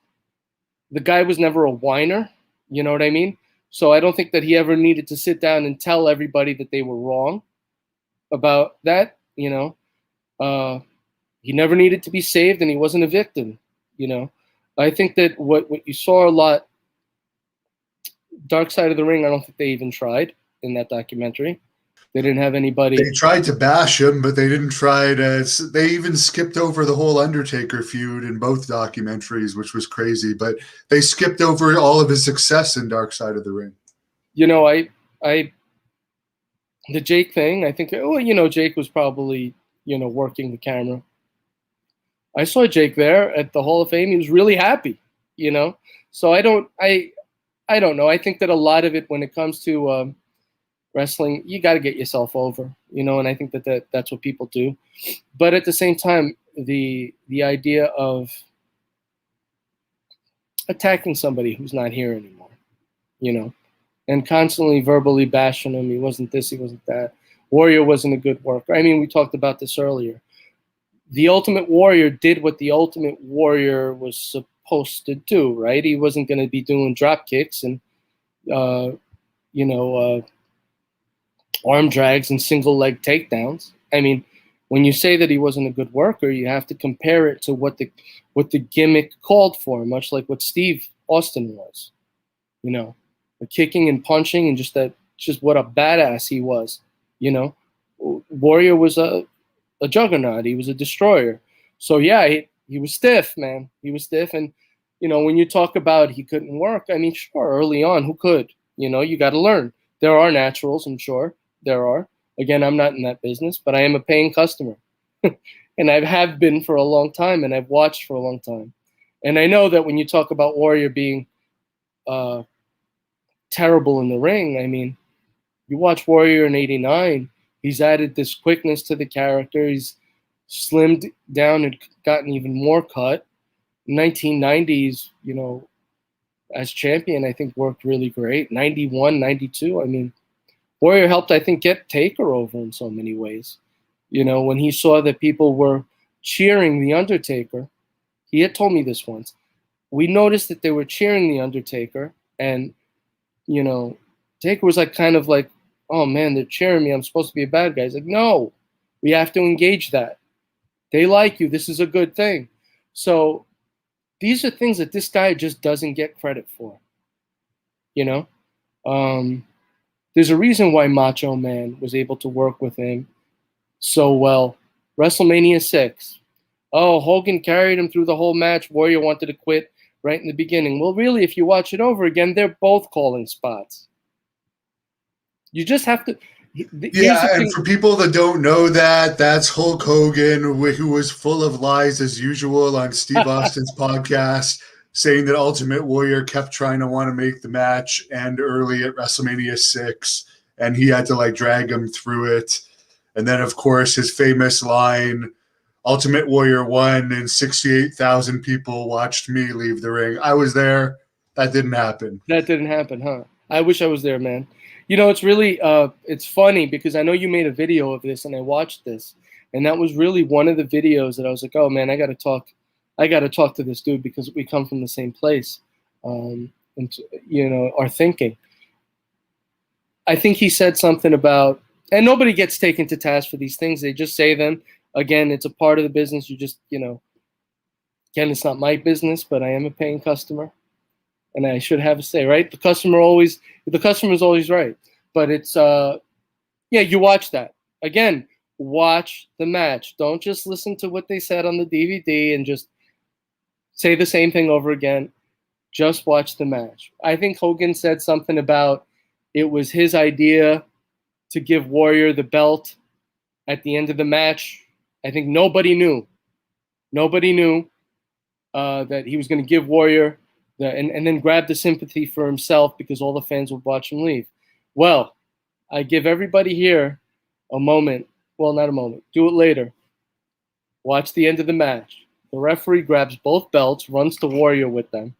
the guy was never a whiner, you know what I mean? So I don't think that he ever needed to sit down and tell everybody that they were wrong about that. He never needed to be saved, and he wasn't a victim. I think that what you saw a lot, Dark Side of the Ring, I don't think they even tried in that documentary. They didn't have anybody. They tried to bash him, but they didn't try to. They even skipped over the whole Undertaker feud in both documentaries, which was crazy. But they skipped over all of his success in Dark Side of the Ring. The Jake thing, I think, Jake was probably, working the camera. I saw Jake there at the Hall of Fame. He was really happy, So I don't know. I think that a lot of it, when it comes to wrestling, you got to get yourself over, and I think that's what people do. But at the same time, the idea of attacking somebody who's not here anymore, and constantly verbally bashing him, he wasn't this, he wasn't that. Warrior wasn't a good worker. I mean, we talked about this earlier. The Ultimate Warrior did what the Ultimate Warrior was supposed to do, right? He wasn't going to be doing drop kicks and, arm drags and single leg takedowns. I mean, when you say that he wasn't a good worker, you have to compare it to what the gimmick called for, much like what Steve Austin was, the kicking and punching and just what a badass he was, Warrior was a juggernaut. He was a destroyer. So yeah, he was stiff, man. He was stiff. And, when you talk about he couldn't work, I mean, sure, early on, who could? You got to learn. There are naturals, I'm sure. There are. Again, I'm not in that business, but I am a paying customer. And I have been for a long time, and I've watched for a long time. And I know that when you talk about Warrior being terrible in the ring, I mean, you watch Warrior in '89, he's added this quickness to the character. He's slimmed down and gotten even more cut. 1990s, as champion, I think worked really great. 91, 92, I mean, Warrior helped, I think, get Taker over in so many ways. When he saw that people were cheering The Undertaker, he had told me this once. We noticed that they were cheering The Undertaker, and, Taker was kind of like, oh man, they're cheering me. I'm supposed to be a bad guy. He's like, no, we have to engage that. They like you. This is a good thing. So these are things that this guy just doesn't get credit for. There's a reason why Macho Man was able to work with him so well. WrestleMania 6. Oh, Hogan carried him through the whole match. Warrior wanted to quit right in the beginning. Well, really, if you watch it over again, they're both calling spots. You just have to. Yeah, and for people that don't know that, that's Hulk Hogan, who was full of lies as usual on Steve Austin's podcast, saying that Ultimate Warrior kept trying to want to make the match end early at WrestleMania 6, and he had to drag him through it. And then, of course, his famous line, Ultimate Warrior won and 68,000 people watched me leave the ring. I was there. That didn't happen. That didn't happen, huh? I wish I was there, man. It's really, it's funny because I know you made a video of this and I watched this, and that was really one of the videos that I was like, oh man, I got to talk to this dude because we come from the same place, and our thinking. I think he said something about, and nobody gets taken to task for these things. They just say them. Again, it's a part of the business. You just, again, it's not my business, but I am a paying customer. And I should have a say, right? The customer is always right. But it's, you watch that. Again, watch the match. Don't just listen to what they said on the DVD and just say the same thing over again. Just watch the match. I think Hogan said something about it was his idea to give Warrior the belt at the end of the match. I think nobody knew. Nobody knew that he was going to give Warrior and then grab the sympathy for himself because all the fans would watch him leave. Well, I give everybody here a moment. Well, not a moment. Do it later. Watch the end of the match. The referee grabs both belts, runs to Warrior with them.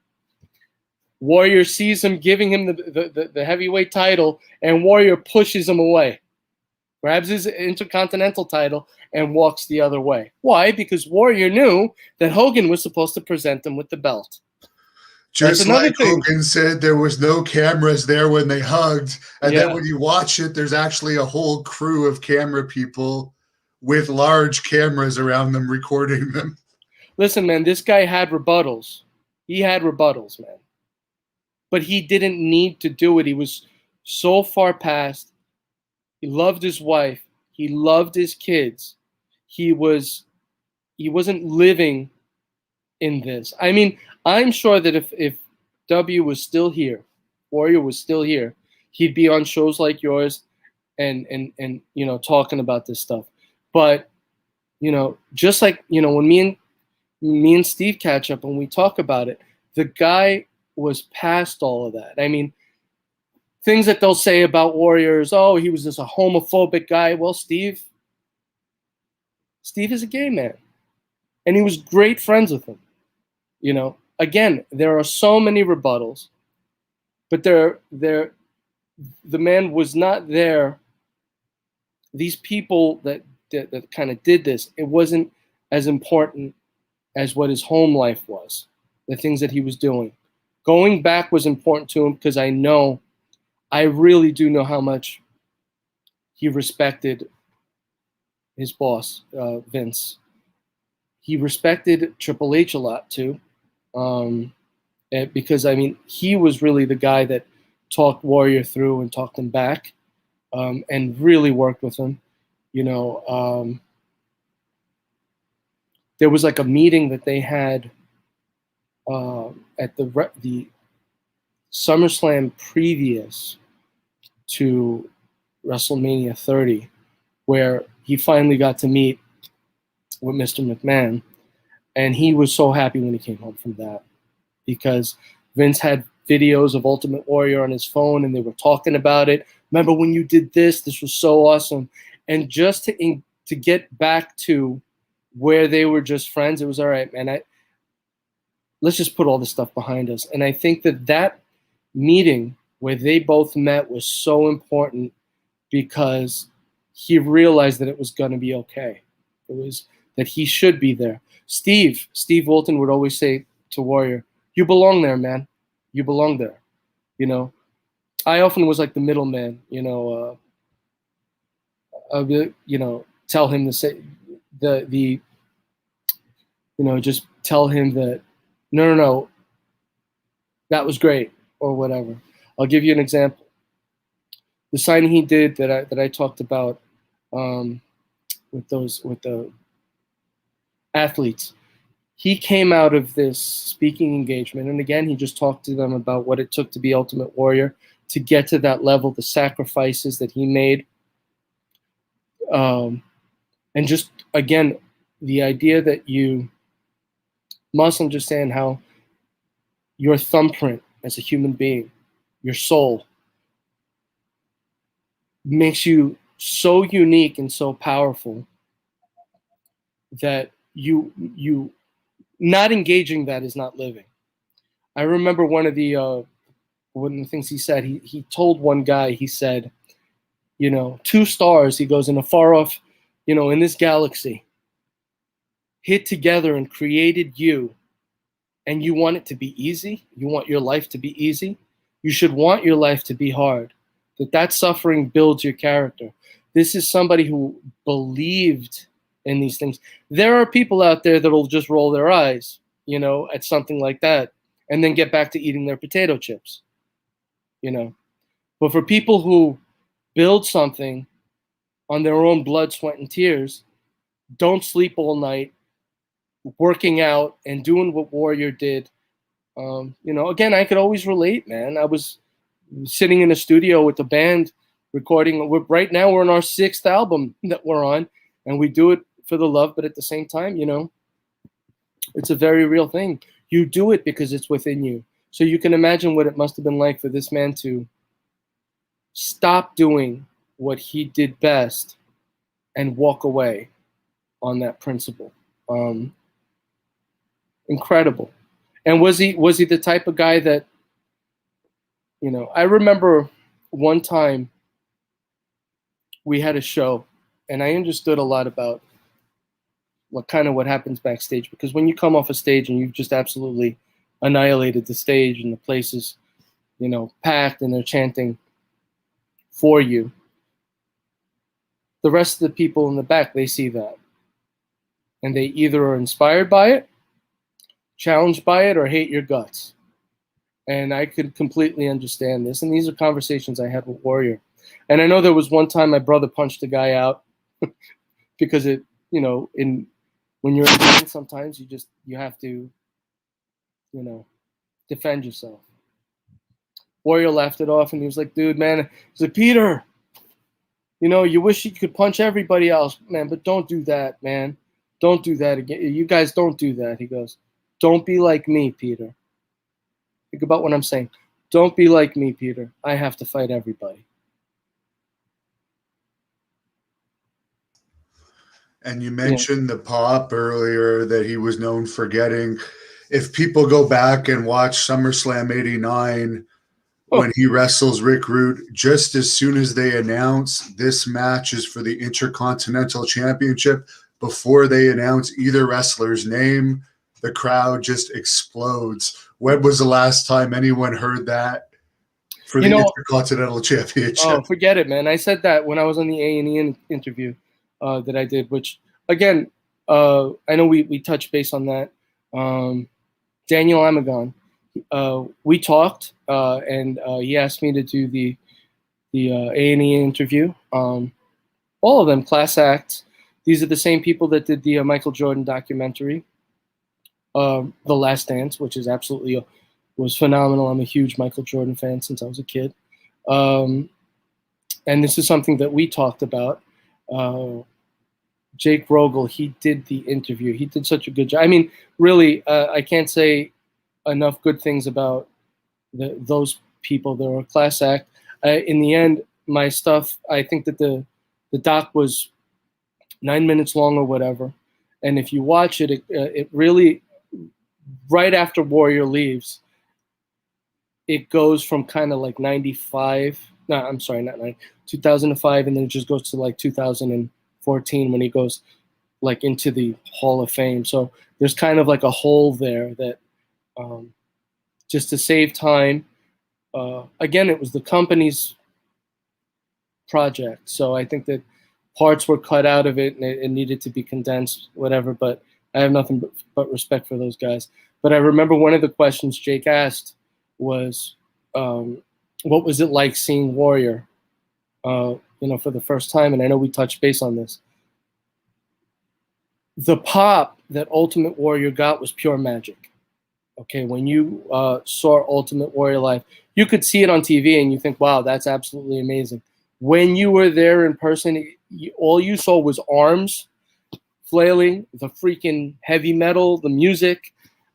Warrior sees him giving him the heavyweight title, and Warrior pushes him away. Grabs his Intercontinental title and walks the other way. Why? Because Warrior knew that Hogan was supposed to present him with the belt. Just like Hogan said, there was no cameras there when they hugged. And then when you watch it, there's actually a whole crew of camera people with large cameras around them recording them. Listen, man, this guy had rebuttals. He had rebuttals, man. But he didn't need to do it. He was so far past. He loved his wife. He loved his kids. He wasn't living in this. I mean, I'm sure that if W was still here, Warrior was still here, he'd be on shows like yours and you know, talking about this stuff. But, you know, just like, you know, when me and Steve catch up and we talk about it, the guy was past all of that. I mean, things that they'll say about Warriors, oh, he was just a homophobic guy. Well, Steve is a gay man. And he was great friends with him. You know, again, there are so many rebuttals, but the man was not there. These people that kind of did this, it wasn't as important as what his home life was, the things that he was doing. Going back was important to him because I really do know how much he respected his boss, Vince. He respected Triple H a lot too. Because I mean, he was really the guy that talked Warrior through and talked him back, and really worked with him. You know, there was like a meeting that they had at the SummerSlam previous to WrestleMania 30, where he finally got to meet with Mr. McMahon. And he was so happy when he came home from that because Vince had videos of Ultimate Warrior on his phone and they were talking about it. Remember when you did this? This was so awesome. And just to get back to where they were just friends, it was all right, man. Let's just put all this stuff behind us. And I think that meeting where they both met was so important because he realized that it was going to be okay. It was that he should be there. Steve Wilton would always say to Warrior, you belong there, man. You belong there. You know, I often was like the middleman, you know, you know, tell him to say you know, just tell him that, no, that was great or whatever. I'll give you an example. The signing he did that I talked about with the athletes. He came out of this speaking engagement, and again, he just talked to them about what it took to be Ultimate Warrior, to get to that level, the sacrifices that he made, and just, again, the idea that you must understand how your thumbprint as a human being, your soul, makes you so unique and so powerful that you not engaging that is not living. I remember one of the things he said. He told one guy, he said, you know, 2 stars, he goes, in a far off, you know, in this galaxy, hit together and created you, and you want it to be easy. You want your life to be easy. You should want your life to be hard. That suffering builds your character. This is somebody who believed in these things. There are people out there that'll just roll their eyes, you know, at something like that, and then get back to eating their potato chips, you know. But for people who build something on their own blood, sweat, and tears, don't sleep all night, working out and doing what Warrior did, you know, again, I could always relate, man. I was sitting in a studio with the band recording. Right now we're on our 6th album that we're on, and we do it for the love, but at the same time, you know, it's a very real thing. You do it because it's within you. So you can imagine what it must have been like for this man to stop doing what he did best and walk away on that principle. Incredible. And was he the type of guy that, you know, I remember one time we had a show and I understood a lot about what happens backstage, because when you come off a stage and you've just absolutely annihilated the stage and the place is, packed and they're chanting for you. The rest of the people in the back, they see that. And they either are inspired by it, challenged by it, or hate your guts. And I could completely understand this. And these are conversations I had with Warrior. And I know there was one time my brother punched a guy out because when you're in pain, sometimes you have to, defend yourself. Warrior laughed it off and he was like, dude, man, he's like, Peter, you wish you could punch everybody else, man, but don't do that, man. Don't do that again. You guys don't do that. He goes, don't be like me, Peter. Think about what I'm saying. Don't be like me, Peter. I have to fight everybody. And you mentioned the Pop earlier, that he was known for getting. If people go back and watch SummerSlam 89, when he wrestles Rick Rude, just as soon as they announce this match is for the Intercontinental Championship, before they announce either wrestler's name, the crowd just explodes. When was the last time anyone heard that for the Intercontinental Championship? Oh, forget it, man. I said that when I was on the A&E interview that I did, which, again, I know we touched base on that. Daniel Amagon, we talked, and he asked me to do the A&E interview. All of them, class acts. These are the same people that did the Michael Jordan documentary, The Last Dance, which is was phenomenal. I'm a huge Michael Jordan fan since I was a kid. And this is something that we talked about. Jake Rogel, he did the interview. He did such a good job. I mean, really, I can't say enough good things about those people. They're a class act. In the end, my stuff, I think that the doc was 9 minutes long or whatever. And if you watch it, it really, right after Warrior leaves, it goes from kind of like 2005, and then it just goes to like 2014 when he goes like into the Hall of Fame. So there's kind of like a hole there that just to save time, again, it was the company's project. So I think that parts were cut out of it and it needed to be condensed, whatever, but I have nothing but respect for those guys. But I remember one of the questions Jake asked was, what was it like seeing Warrior, for the first time? And I know we touched base on this. The pop that Ultimate Warrior got was pure magic. Okay, when you saw Ultimate Warrior live, you could see it on TV and you think, wow, that's absolutely amazing. When you were there in person, all you saw was arms flailing, the freaking heavy metal, the music,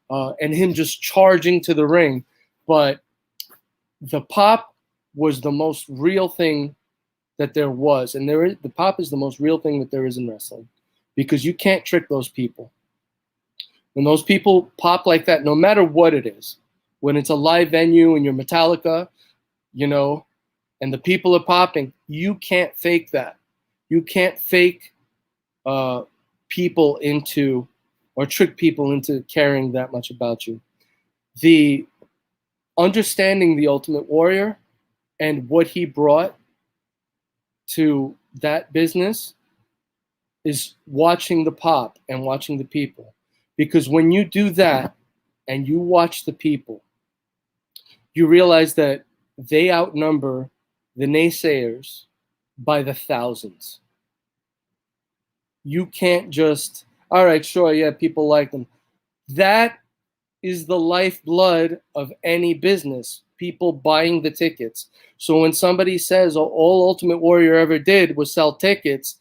and him just charging to the ring. But the pop was the most real thing that there was. And the pop is the most real thing that there is in wrestling, because you can't trick those people. When those people pop like that, no matter what it is, when it's a live venue and you're Metallica, and the people are popping, you can't fake that. You can't fake people into, or trick people into caring that much about you. The understanding the Ultimate Warrior and what he brought to that business is watching the pop and watching the people. Because when you do that and you watch the people, you realize that they outnumber the naysayers by the thousands. You can't just, all right, sure, yeah, people like them. That is the lifeblood of any business, people buying the tickets. So when somebody says all Ultimate Warrior ever did was sell tickets,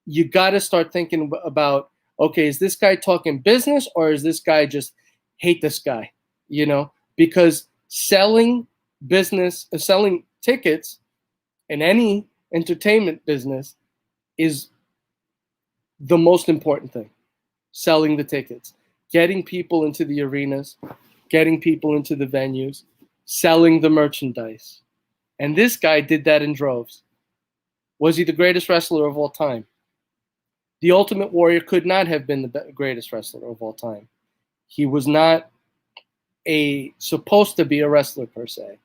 you got to start thinking about, okay, is this guy talking business or is this guy just hate this guy? Because selling tickets in any entertainment business is the most important thing. Selling the tickets, getting people into the arenas, getting people into the venues, selling the merchandise. And this guy did that in droves. Was he the greatest wrestler of all time? The Ultimate Warrior could not have been the greatest wrestler of all time. He was not supposed to be a wrestler per se.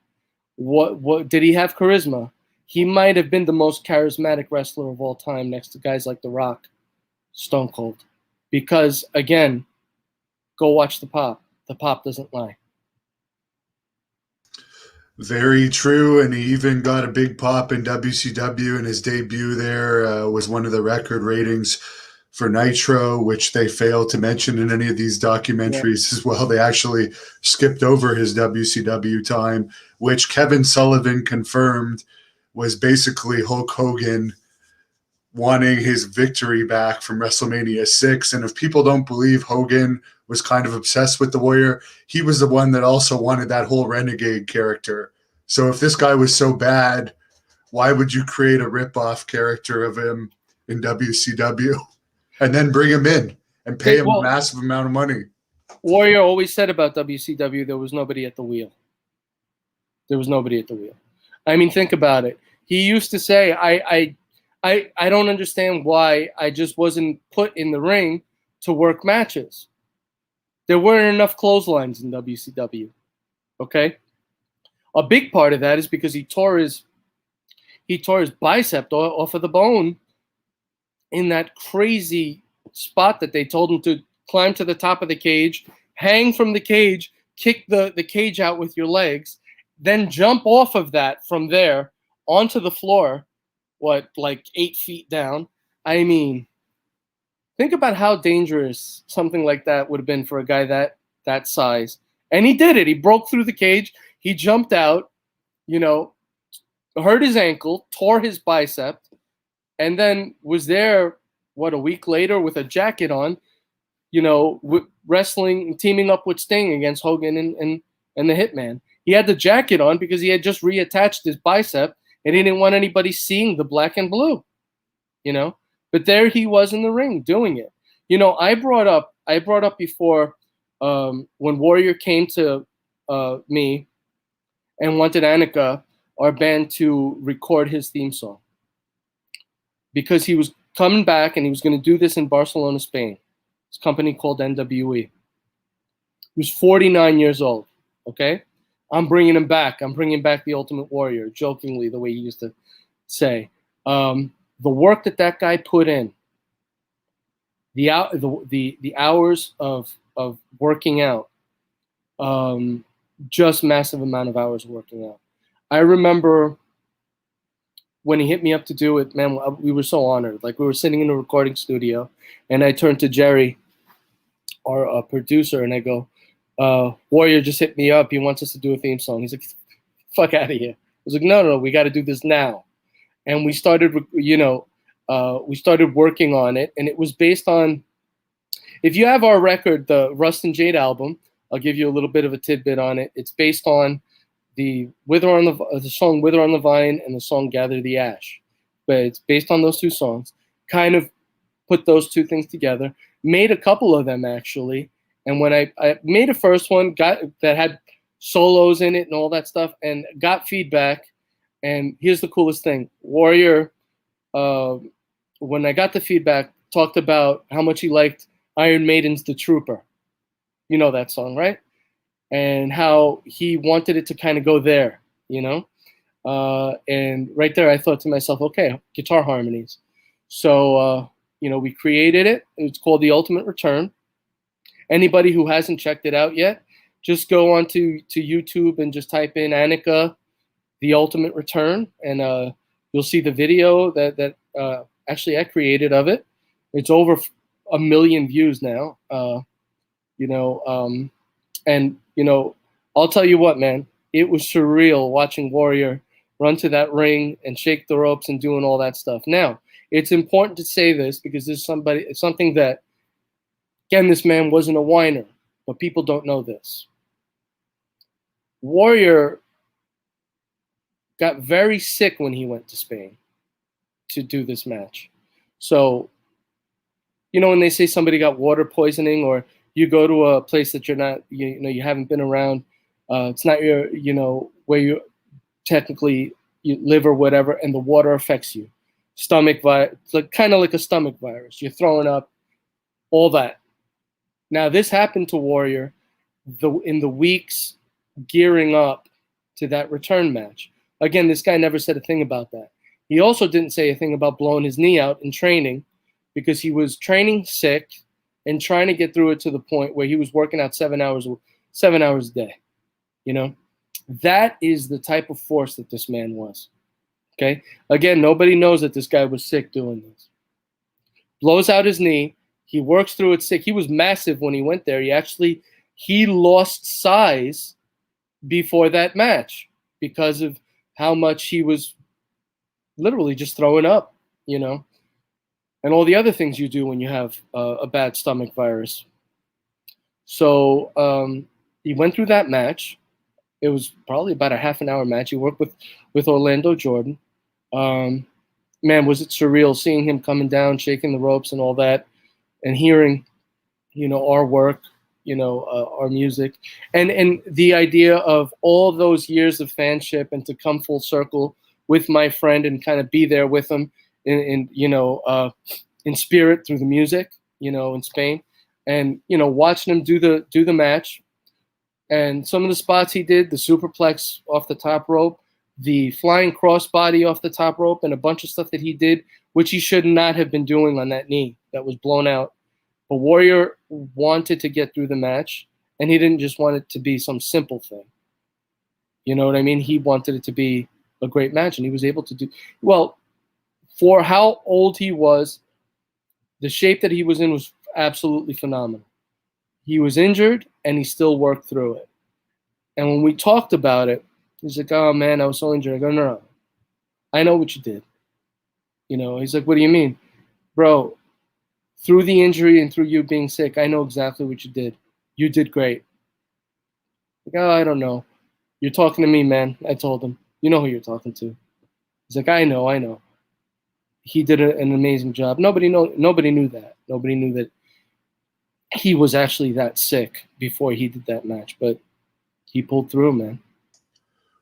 What did he have charisma? He might have been the most charismatic wrestler of all time, next to guys like The Rock, Stone Cold. Because again, go watch The Pop. The Pop doesn't lie. Very true, and he even got a big pop in WCW, and his debut there was one of the record ratings for Nitro, which they failed to mention in any of these documentaries as well. They actually skipped over his WCW time, which Kevin Sullivan confirmed was basically Hulk Hogan wanting his victory back from WrestleMania 6. And if people don't believe Hogan was kind of obsessed with the Warrior, he was the one that also wanted that whole renegade character. So if this guy was so bad, why would you create a ripoff character of him in WCW and then bring him in and pay him a massive amount of money? Warrior always said about WCW, there was nobody at the wheel. There was nobody at the wheel. I mean, think about it. He used to say, I don't understand why I just wasn't put in the ring to work matches. There weren't enough clotheslines in WCW. Okay? A big part of that is because he tore his bicep off of the bone in that crazy spot that they told him to climb to the top of the cage, hang from the cage, kick the cage out with your legs, then jump off of that from there onto the floor, like 8 feet down. I mean, think about how dangerous something like that would have been for a guy that size. And he did it. He broke through the cage. He jumped out, hurt his ankle, tore his bicep, and then was there, a week later with a jacket on, wrestling, teaming up with Sting against Hogan and the Hitman. He had the jacket on because he had just reattached his bicep and he didn't want anybody seeing the black and blue, But there he was in the ring doing it. I brought up before when Warrior came to me and wanted ANAKA, our band, to record his theme song. Because he was coming back and he was going to do this in Barcelona, Spain. It's a company called NWE. He was 49 years old, okay? I'm bringing him back. I'm bringing back the Ultimate Warrior, jokingly, the way he used to say. The work that guy put in, the hours of working out, just massive amount of hours working out. I remember when he hit me up to do it, man, we were so honored. Like, we were sitting in a recording studio, and I turned to Jerry, our producer, and I go, Warrior just hit me up. He wants us to do a theme song. He's like, fuck out of here. I was like, no, we got to do this now. And we started, we started working on it, and it was based on, if you have our record, the Rust and Jade album, I'll give you a little bit of a tidbit on it. It's based on the song Wither on the Vine and the song Gather the Ash. But it's based on those two songs. Kind of put those two things together. Made a couple of them, actually. And when I made a first one that had solos in it and all that stuff, and got feedback. And here's the coolest thing. Warrior, when I got the feedback, talked about how much he liked Iron Maiden's The Trooper. You know that song, right? And how he wanted it to kind of go there, and right there I thought to myself, okay, guitar harmonies. So, we created it. It's called The Ultimate Return. Anybody who hasn't checked it out yet, just go on to YouTube and just type in ANAKA, The Ultimate Return, and you'll see the video that actually I created of it. It's over 1 million views now, and, I'll tell you what, man, it was surreal watching Warrior run to that ring and shake the ropes and doing all that stuff. Now, it's important to say this because there's something that, again, this man wasn't a whiner, but people don't know this. Warrior got very sick when he went to Spain to do this match. So, when they say somebody got water poisoning, or you go to a place that you're not, you haven't been around, it's not your, where you technically you live or whatever, and the water affects you. Stomach virus, like kind of like a stomach virus. You're throwing up, all that. Now this happened to Warrior, in the weeks gearing up to that return match. Again, this guy never said a thing about that. He also didn't say a thing about blowing his knee out in training, because he was training sick and trying to get through it to the point where he was working out 7 hours a day. You know, that is the type of force that this man was. Okay. Again, nobody knows that this guy was sick doing this. Blows out his knee. He works through it sick. He was massive when he went there. He lost size before that match because of how much he was literally just throwing up, you know, and all the other things you do when you have a bad stomach virus. So he went through that match. It was probably about a half an hour match. He worked with Orlando Jordan. Man, was it surreal seeing him coming down, shaking the ropes and all that, and hearing, you know, our work, you know, our music, and the idea of all those years of fanship and to come full circle with my friend and kind of be there with him in spirit through the music, you know, in Spain, and, you know, watching him do the match, and some of the spots he did, the superplex off the top rope, the flying crossbody off the top rope, and a bunch of stuff that he did, which he should not have been doing on that knee that was blown out. But Warrior wanted to get through the match, and he didn't just want it to be some simple thing. You know what I mean? He wanted it to be a great match, and he was able to do well. For how old he was, the shape that he was in was absolutely phenomenal. He was injured, and he still worked through it. And when we talked about it, he's like, "Oh man, I was so injured." I go, "No, I know what you did." You know, he's like, "What do you mean?" "Bro, through the injury and through you being sick, I know exactly what you did. You did great." Like, "Oh, I don't know. You're talking to me, man." I told him. "You know who you're talking to." He's like, I know. He did an amazing job. Nobody knew that. Nobody knew that he was actually that sick before he did that match, but he pulled through, man.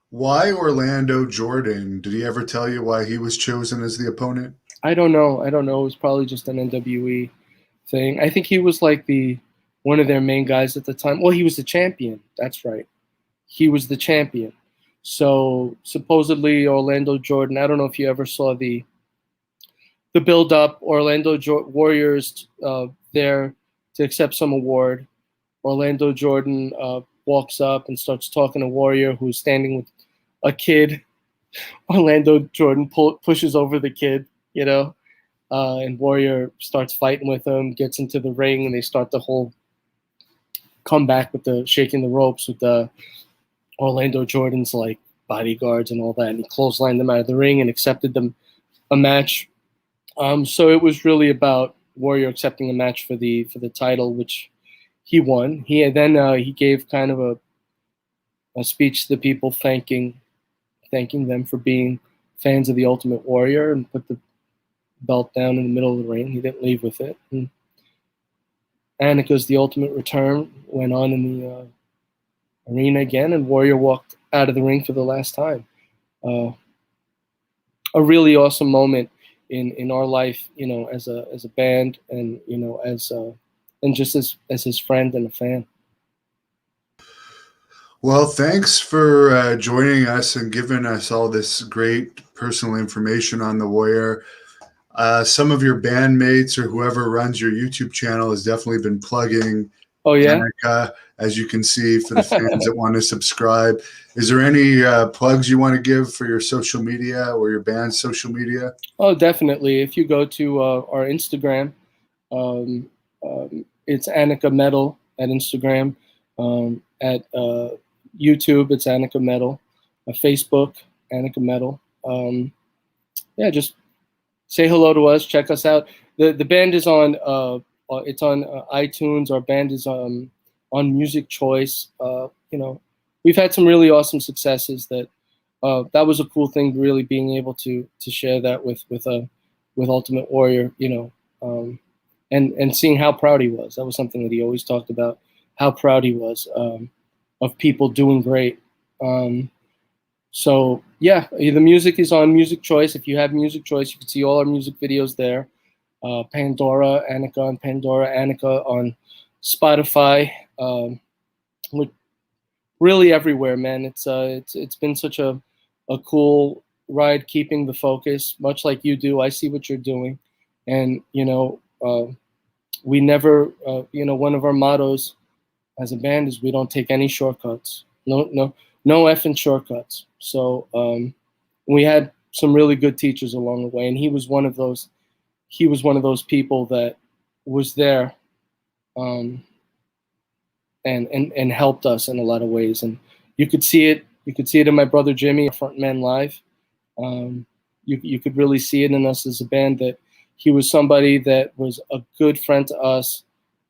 Why Orlando Jordan? Did he ever tell you why he was chosen as the opponent? I don't know. It was probably just an NWE thing. I think he was like one of their main guys at the time. Well, he was the champion. That's right. He was the champion. So supposedly Orlando Jordan, I don't know if you ever saw the build up. Warriors there to accept some award. Orlando Jordan walks up and starts talking to Warrior, who's standing with a kid. Orlando Jordan pushes over the kid, you know, and Warrior starts fighting with him, gets into the ring, and they start the whole comeback with the shaking the ropes with the Orlando Jordan's like bodyguards and all that, and he clotheslined them out of the ring and accepted them a match. So it was really about Warrior accepting a match for the title, which he won. He gave kind of a speech to the people, thanking them for being fans of the Ultimate Warrior, and put the belt down in the middle of the ring. He didn't leave with it. And Anaka's The Ultimate Return went on in the arena again, and Warrior walked out of the ring for the last time. A really awesome moment in our life, you know, as a band, and you know, and just as his friend and a fan. Well, thanks for joining us and giving us all this great personal information on the Warrior. Some of your bandmates or whoever runs your YouTube channel has definitely been plugging ANAKA, as you can see, for the fans that want to subscribe. Is there any plugs you want to give for your social media or your band's social media? Oh, definitely. If you go to our Instagram, it's ANAKA Metal at Instagram. At YouTube, it's ANAKA Metal. Facebook, ANAKA Metal. Just say hello to us. Check us out. The band is on it's on iTunes. Our band is on Music Choice. You know, we've had some really awesome successes. That was a cool thing, really being able to share that with Ultimate Warrior. You know, and seeing how proud he was. That was something that he always talked about. How proud he was of people doing great. So yeah, the music is on Music Choice. If you have Music Choice, you can see all our music videos there. Pandora, ANAKA on Pandora, ANAKA on Spotify. we're really everywhere, man. It's been such a cool ride, keeping the focus, much like you do. I see what you're doing, and we never, one of our mottos as a band is we don't take any shortcuts. No effing shortcuts. So we had some really good teachers along the way, and he was one of those. He was one of those people that was there, and helped us in a lot of ways. And you could see it. You could see it in my brother Jimmy, Frontman Live. You could really see it in us as a band that he was somebody that was a good friend to us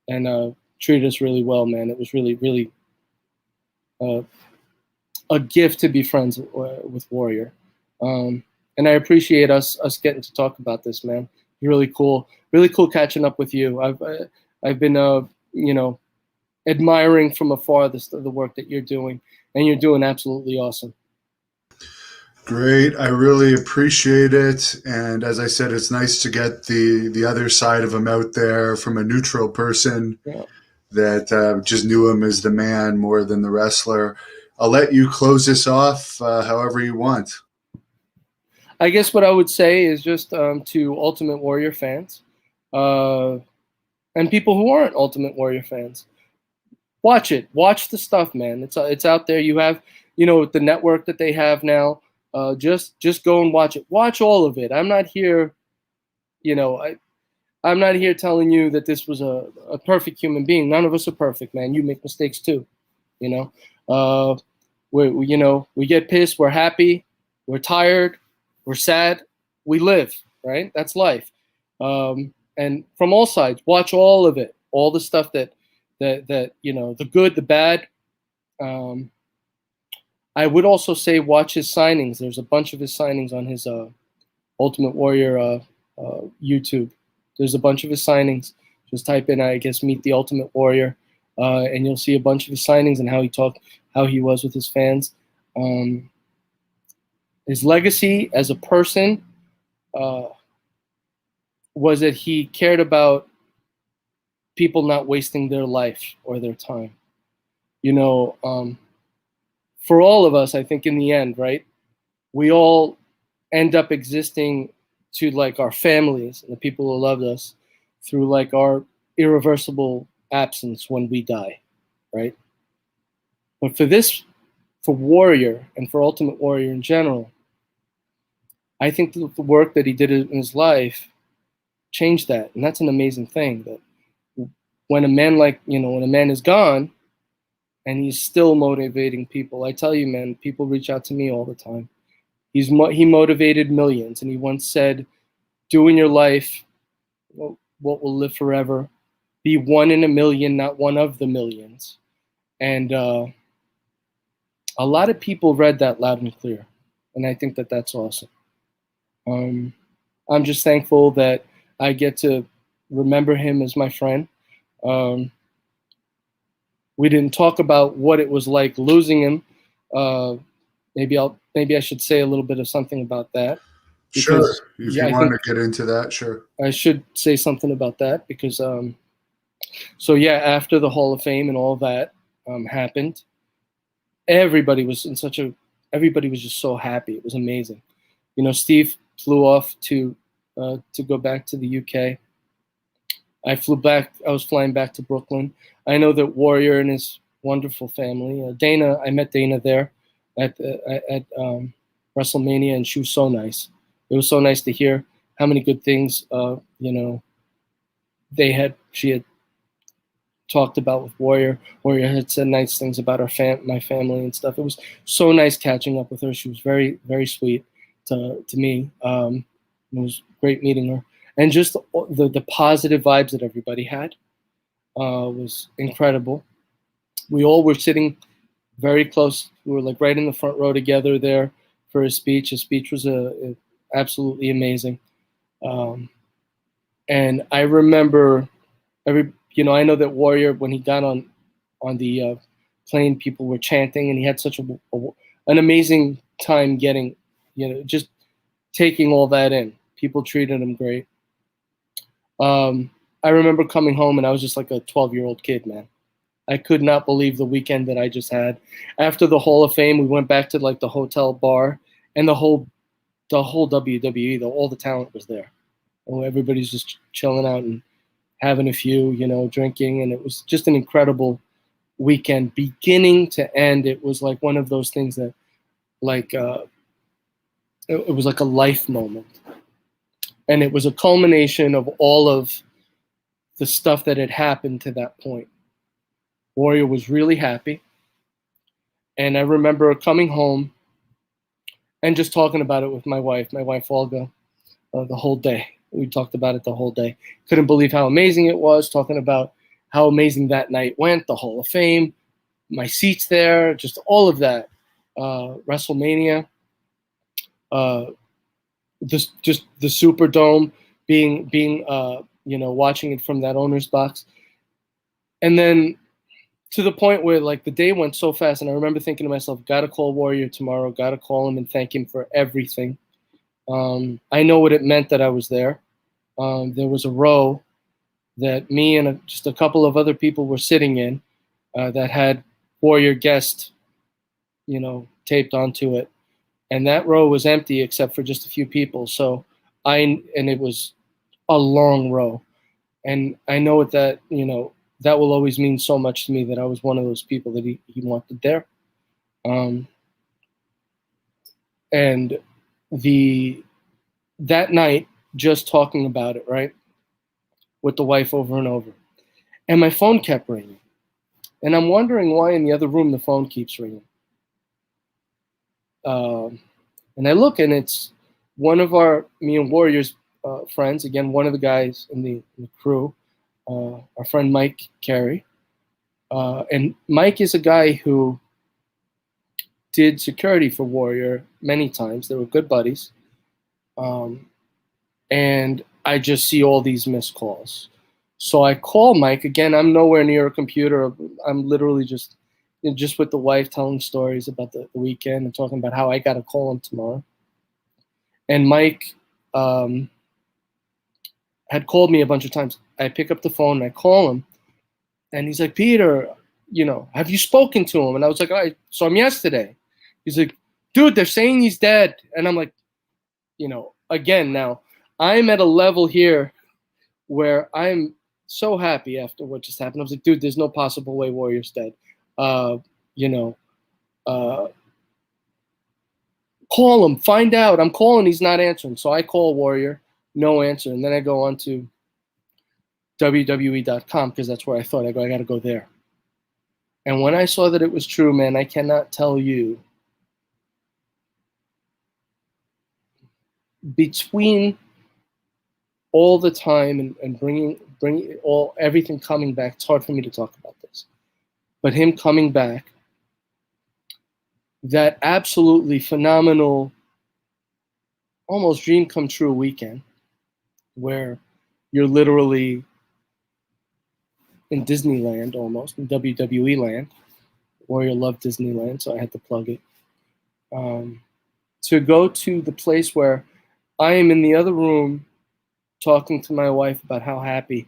and treated us really well, man. It was really, really a gift to be friends with Warrior. And I appreciate us getting to talk about this, man. Really cool catching up with you. I've been admiring from afar the work that you're doing, and you're doing absolutely awesome. Great. I really appreciate it. And as I said, it's nice to get the other side of him out there from a neutral person that just knew him as the man more than the wrestler. I'll let you close this off however you want. I guess what I would say is just to Ultimate Warrior fans and people who aren't Ultimate Warrior fans, watch it. Watch the stuff, man. It's out there. You have, the network that they have now. Just go and watch it. Watch all of it. I'm not here, I'm not here telling you that this was a perfect human being. None of us are perfect, man. You make mistakes too, we get pissed. We're happy. We're tired. We're sad. We live, right? That's life. And from all sides, watch all of it. All the stuff that the good, the bad. I would also say watch his signings. There's a bunch of his signings on his Ultimate Warrior YouTube. There's a bunch of his signings. Just type in, I guess, Meet the Ultimate Warrior, and you'll see a bunch of his signings and how he was with his fans. His legacy as a person was that he cared about people not wasting their life or their time. For all of us, I think in the end, right, we all end up existing to like our families and the people who loved us through like our irreversible absence when we die, right? But for Warrior and for Ultimate Warrior in general, I think the work that he did in his life changed that. And that's an amazing thing, that when a man is gone and he's still motivating people, I tell you, man, people reach out to me all the time. He motivated millions, and he once said, do in your life what will live forever. Be one in a million, not one of the millions. And a lot of people read that loud and clear, and I think that that's awesome. I'm just thankful that I get to remember him as my friend. We didn't talk about what it was like losing him. Maybe I should say a little bit of something about that. Sure. If you want to get into that, sure. I should say something about that because, after the Hall of Fame and all that happened, everybody was just so happy. It was amazing. Steve flew off to go back to the UK. I was flying back to Brooklyn. I know that Warrior and his wonderful family. Dana, I met Dana there at WrestleMania, and she was so nice. It was so nice to hear how many good things she had talked about with Warrior. Warrior had said nice things about my family and stuff. It was so nice catching up with her. She was very, very sweet to me. It was great meeting her. And just the positive vibes that everybody had was incredible. We all were sitting very close. We were like right in the front row together there for his speech. His speech was absolutely amazing. And I remember I know that Warrior, when he got on the plane, people were chanting, and he had such an amazing time getting, just taking all that in. People treated him great. I remember coming home, and I was just like a 12-year-old kid, man. I could not believe the weekend that I just had. After the Hall of Fame, we went back to like the hotel bar, and the whole WWE, all the talent was there. And everybody's just chilling out and having a few, drinking, and it was just an incredible weekend, beginning to end. It was like one of those things that, like, it was like a life moment, and it was a culmination of all of the stuff that had happened to that point. Warrior was really happy, and I remember coming home and just talking about it with my wife Olga, the whole day. We talked about it the whole day. Couldn't believe how amazing it was, talking about how amazing that night went, the Hall of Fame, my seats there, just all of that. WrestleMania, just the Superdome, being watching it from that owner's box. And then to the point where, like, the day went so fast, and I remember thinking to myself, gotta call Warrior tomorrow, gotta call him and thank him for everything. I know what it meant that I was there. There was a row that me and just a couple of other people were sitting in that had Warrior guest, taped onto it. And that row was empty except for just a few people. So and it was a long row. And I know that that will always mean so much to me, that I was one of those people that he wanted there. And that night, just talking about it, right, with the wife over and over, and my phone kept ringing, and I'm wondering why in the other room the phone keeps ringing. And I look, and it's one of me and Warrior's friends, again, one of the guys in the crew, our friend Mike Carey. And Mike is a guy who did security for Warrior many times. They were good buddies. And I just see all these missed calls. So I call Mike. Again, I'm nowhere near a computer. I'm literally just with the wife, telling stories about the weekend and talking about how I got to call him tomorrow. And Mike had called me a bunch of times. I pick up the phone and I call him, and he's like, Peter, have you spoken to him? And I was like, I saw him yesterday. He's like, dude, they're saying he's dead. And I'm like, again, now I'm at a level here where I'm so happy after what just happened. I was like, dude, there's no possible way Warrior's dead. Call him, find out. I'm calling, he's not answering. So I call Warrior, no answer. And then I go on to WWE.com, because that's where I thought, I got to go there. And when I saw that it was true, man, I cannot tell you, between all the time and bringing everything coming back, it's hard for me to talk about this, but him coming back, that absolutely phenomenal, almost dream come true weekend, where you're literally in Disneyland, almost in WWE land. Warrior loved Disneyland, so I had to plug it. To go to the place where I am in the other room talking to my wife about how happy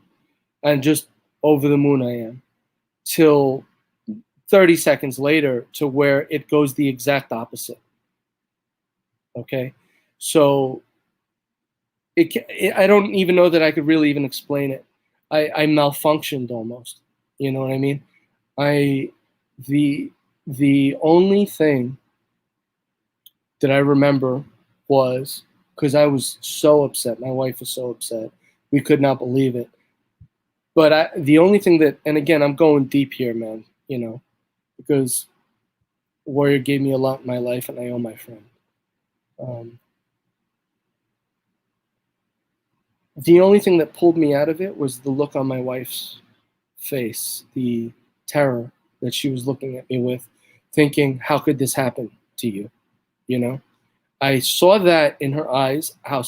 and just over the moon I am, till 30 seconds later to where it goes the exact opposite. Okay? So I don't even know that I could really even explain it. I malfunctioned almost. You know what I mean? The only thing that I remember was, because I was so upset, my wife was so upset, we could not believe it. But the only thing that, and again, I'm going deep here, man, because Warrior gave me a lot in my life, and I owe my friend. The only thing that pulled me out of it was the look on my wife's face, the terror that she was looking at me with, thinking, how could this happen to you? I saw that in her eyes, how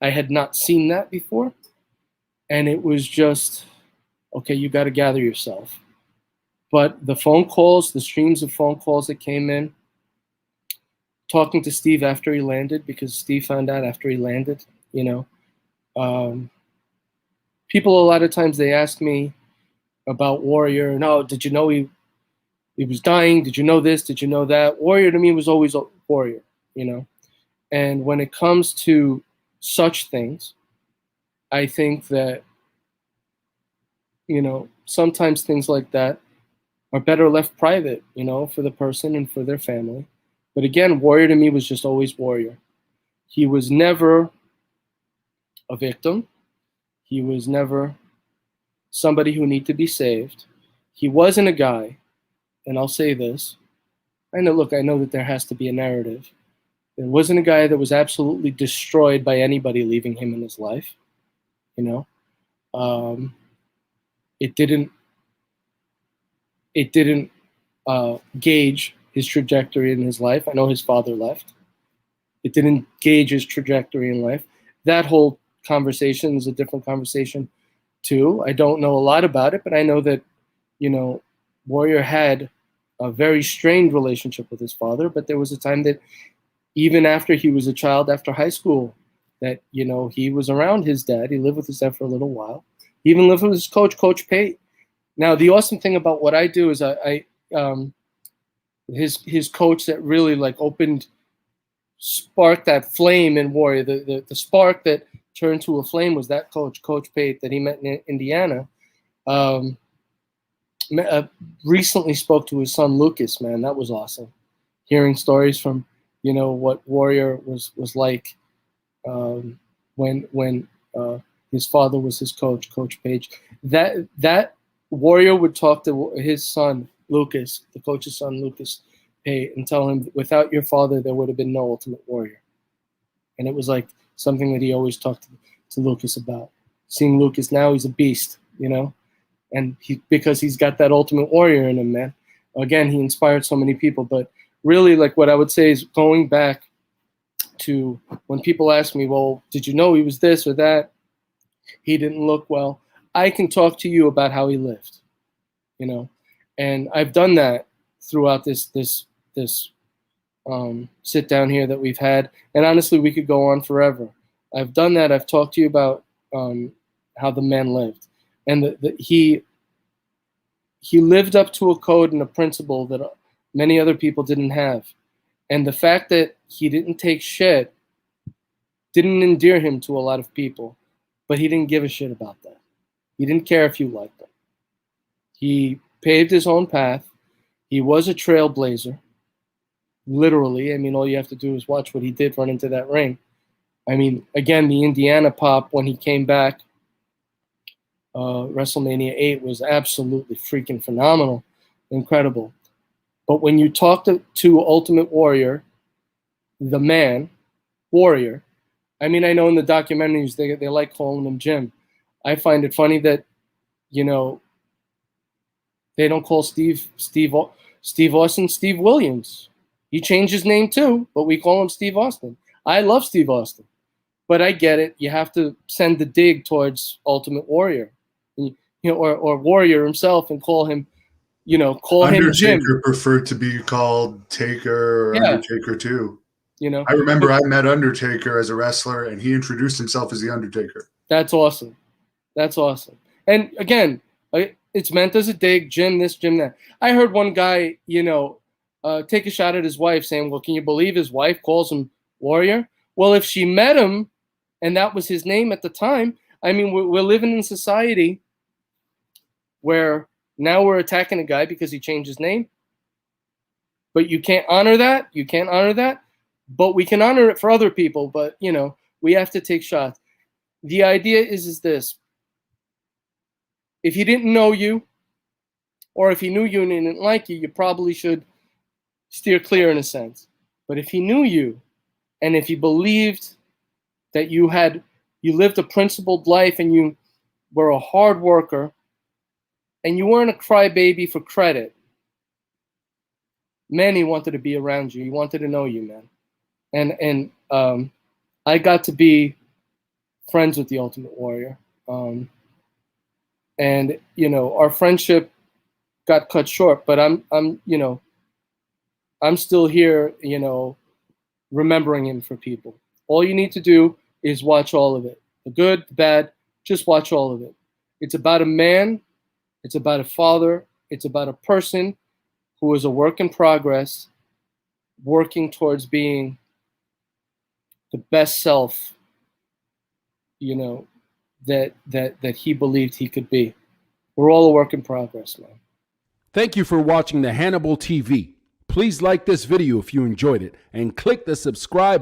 I had not seen that before. And it was just, okay, you got to gather yourself. But the phone calls, the streams of phone calls that came in, talking to Steve after he landed, because Steve found out after he landed, people a lot of times, they ask me, about Warrior. No, did you know he was dying? Did you know this? Did you know that? Warrior to me was always a warrior, you know. And when it comes to such things, I think that, you know, sometimes things like that are better left private, you know, for the person and for their family. But again, Warrior to me was just always Warrior. He was never a victim. He was never somebody who needed to be saved. He wasn't a guy, and I'll say this. I know that there has to be a narrative. There wasn't a guy that was absolutely destroyed by anybody leaving him in his life, you know. It didn't gauge his trajectory in his life. I know his father left. It didn't gauge his trajectory in life. That whole conversation is a different conversation too. I don't know a lot about it, but I know that, you know, Warrior had a very strained relationship with his father, but there was a time that even after he was a child, after high school, that, you know, he was around his dad. He lived with his dad for a little while. He even lived with his coach, Coach Pate. Now, the awesome thing about what I do is his coach that really like sparked that flame in Warrior. The spark that turned to a flame was that coach, Coach Pate, that he met in Indiana. Recently spoke to his son Lucas. Man, that was awesome. Hearing stories from, you know, what Warrior was like when his father was his coach, Coach Page. That Warrior would talk to his son Lucas, the coach's son Lucas Pate, and tell him, without your father, there would have been no Ultimate Warrior. And it was like something that he always talked to Lucas about. Seeing Lucas now, he's a beast, you know, and because he's got that Ultimate Warrior in him, man. Again, he inspired so many people. But really, like, what I would say is, going back to when people ask me, well, did you know he was this or that? He didn't look well. I can talk to you about how he lived, you know, and I've done that throughout this sit down here that we've had. And honestly, we could go on forever. I've done that. I've talked to you about how the man lived, and he lived up to a code and a principle that many other people didn't have. And the fact that he didn't take shit didn't endear him to a lot of people, but he didn't give a shit about that. He didn't care if you liked him. He paved his own path. He was a trailblazer, literally. I mean, all you have to do is watch what he did run into that ring. I mean, again, the Indiana pop when he came back, WrestleMania 8 was absolutely freaking phenomenal, incredible. But when you talk to Ultimate Warrior, the man, Warrior, I mean, I know in the documentaries they like calling him Jim. I find it funny that, you know, they don't call Steve Austin Steve Williams. He changed his name too, but we call him Steve Austin. I love Steve Austin, but I get it. You have to send the dig towards Ultimate Warrior, you know, or Warrior himself, and call him, you know, call him Jim. Undertaker preferred to be called Taker or Undertaker too. You know, I remember I met Undertaker as a wrestler, and he introduced himself as the Undertaker. That's awesome. That's awesome. And again, it's meant as a dig, Jim this, Jim that. I heard one guy, you know, take a shot at his wife, saying, well, can you believe his wife calls him Warrior? Well, if she met him and that was his name at the time, I mean, we're living in society where now we're attacking a guy because he changed his name. But you can't honor that. You can't honor that. But we can honor it for other people. But, you know, we have to take shots. The idea is this. If he didn't know you, or if he knew you and he didn't like you, you probably should steer clear in a sense. But if he knew you, and if he believed that you lived a principled life and you were a hard worker, and you weren't a crybaby for credit, man, he wanted to be around you. He wanted to know you, man. And I got to be friends with the Ultimate Warrior. And, you know, our friendship got cut short, but I'm you know, I'm still here, you know, remembering him for people. All you need to do is watch all of it. The good, the bad, just watch all of it. It's about a man It's about a father. It's about a person who is a work in progress, working towards being the best self, you know, that he believed he could be. We're all a work in progress, man. Thank you for watching the Hannibal TV. Please like this video if you enjoyed it and click the subscribe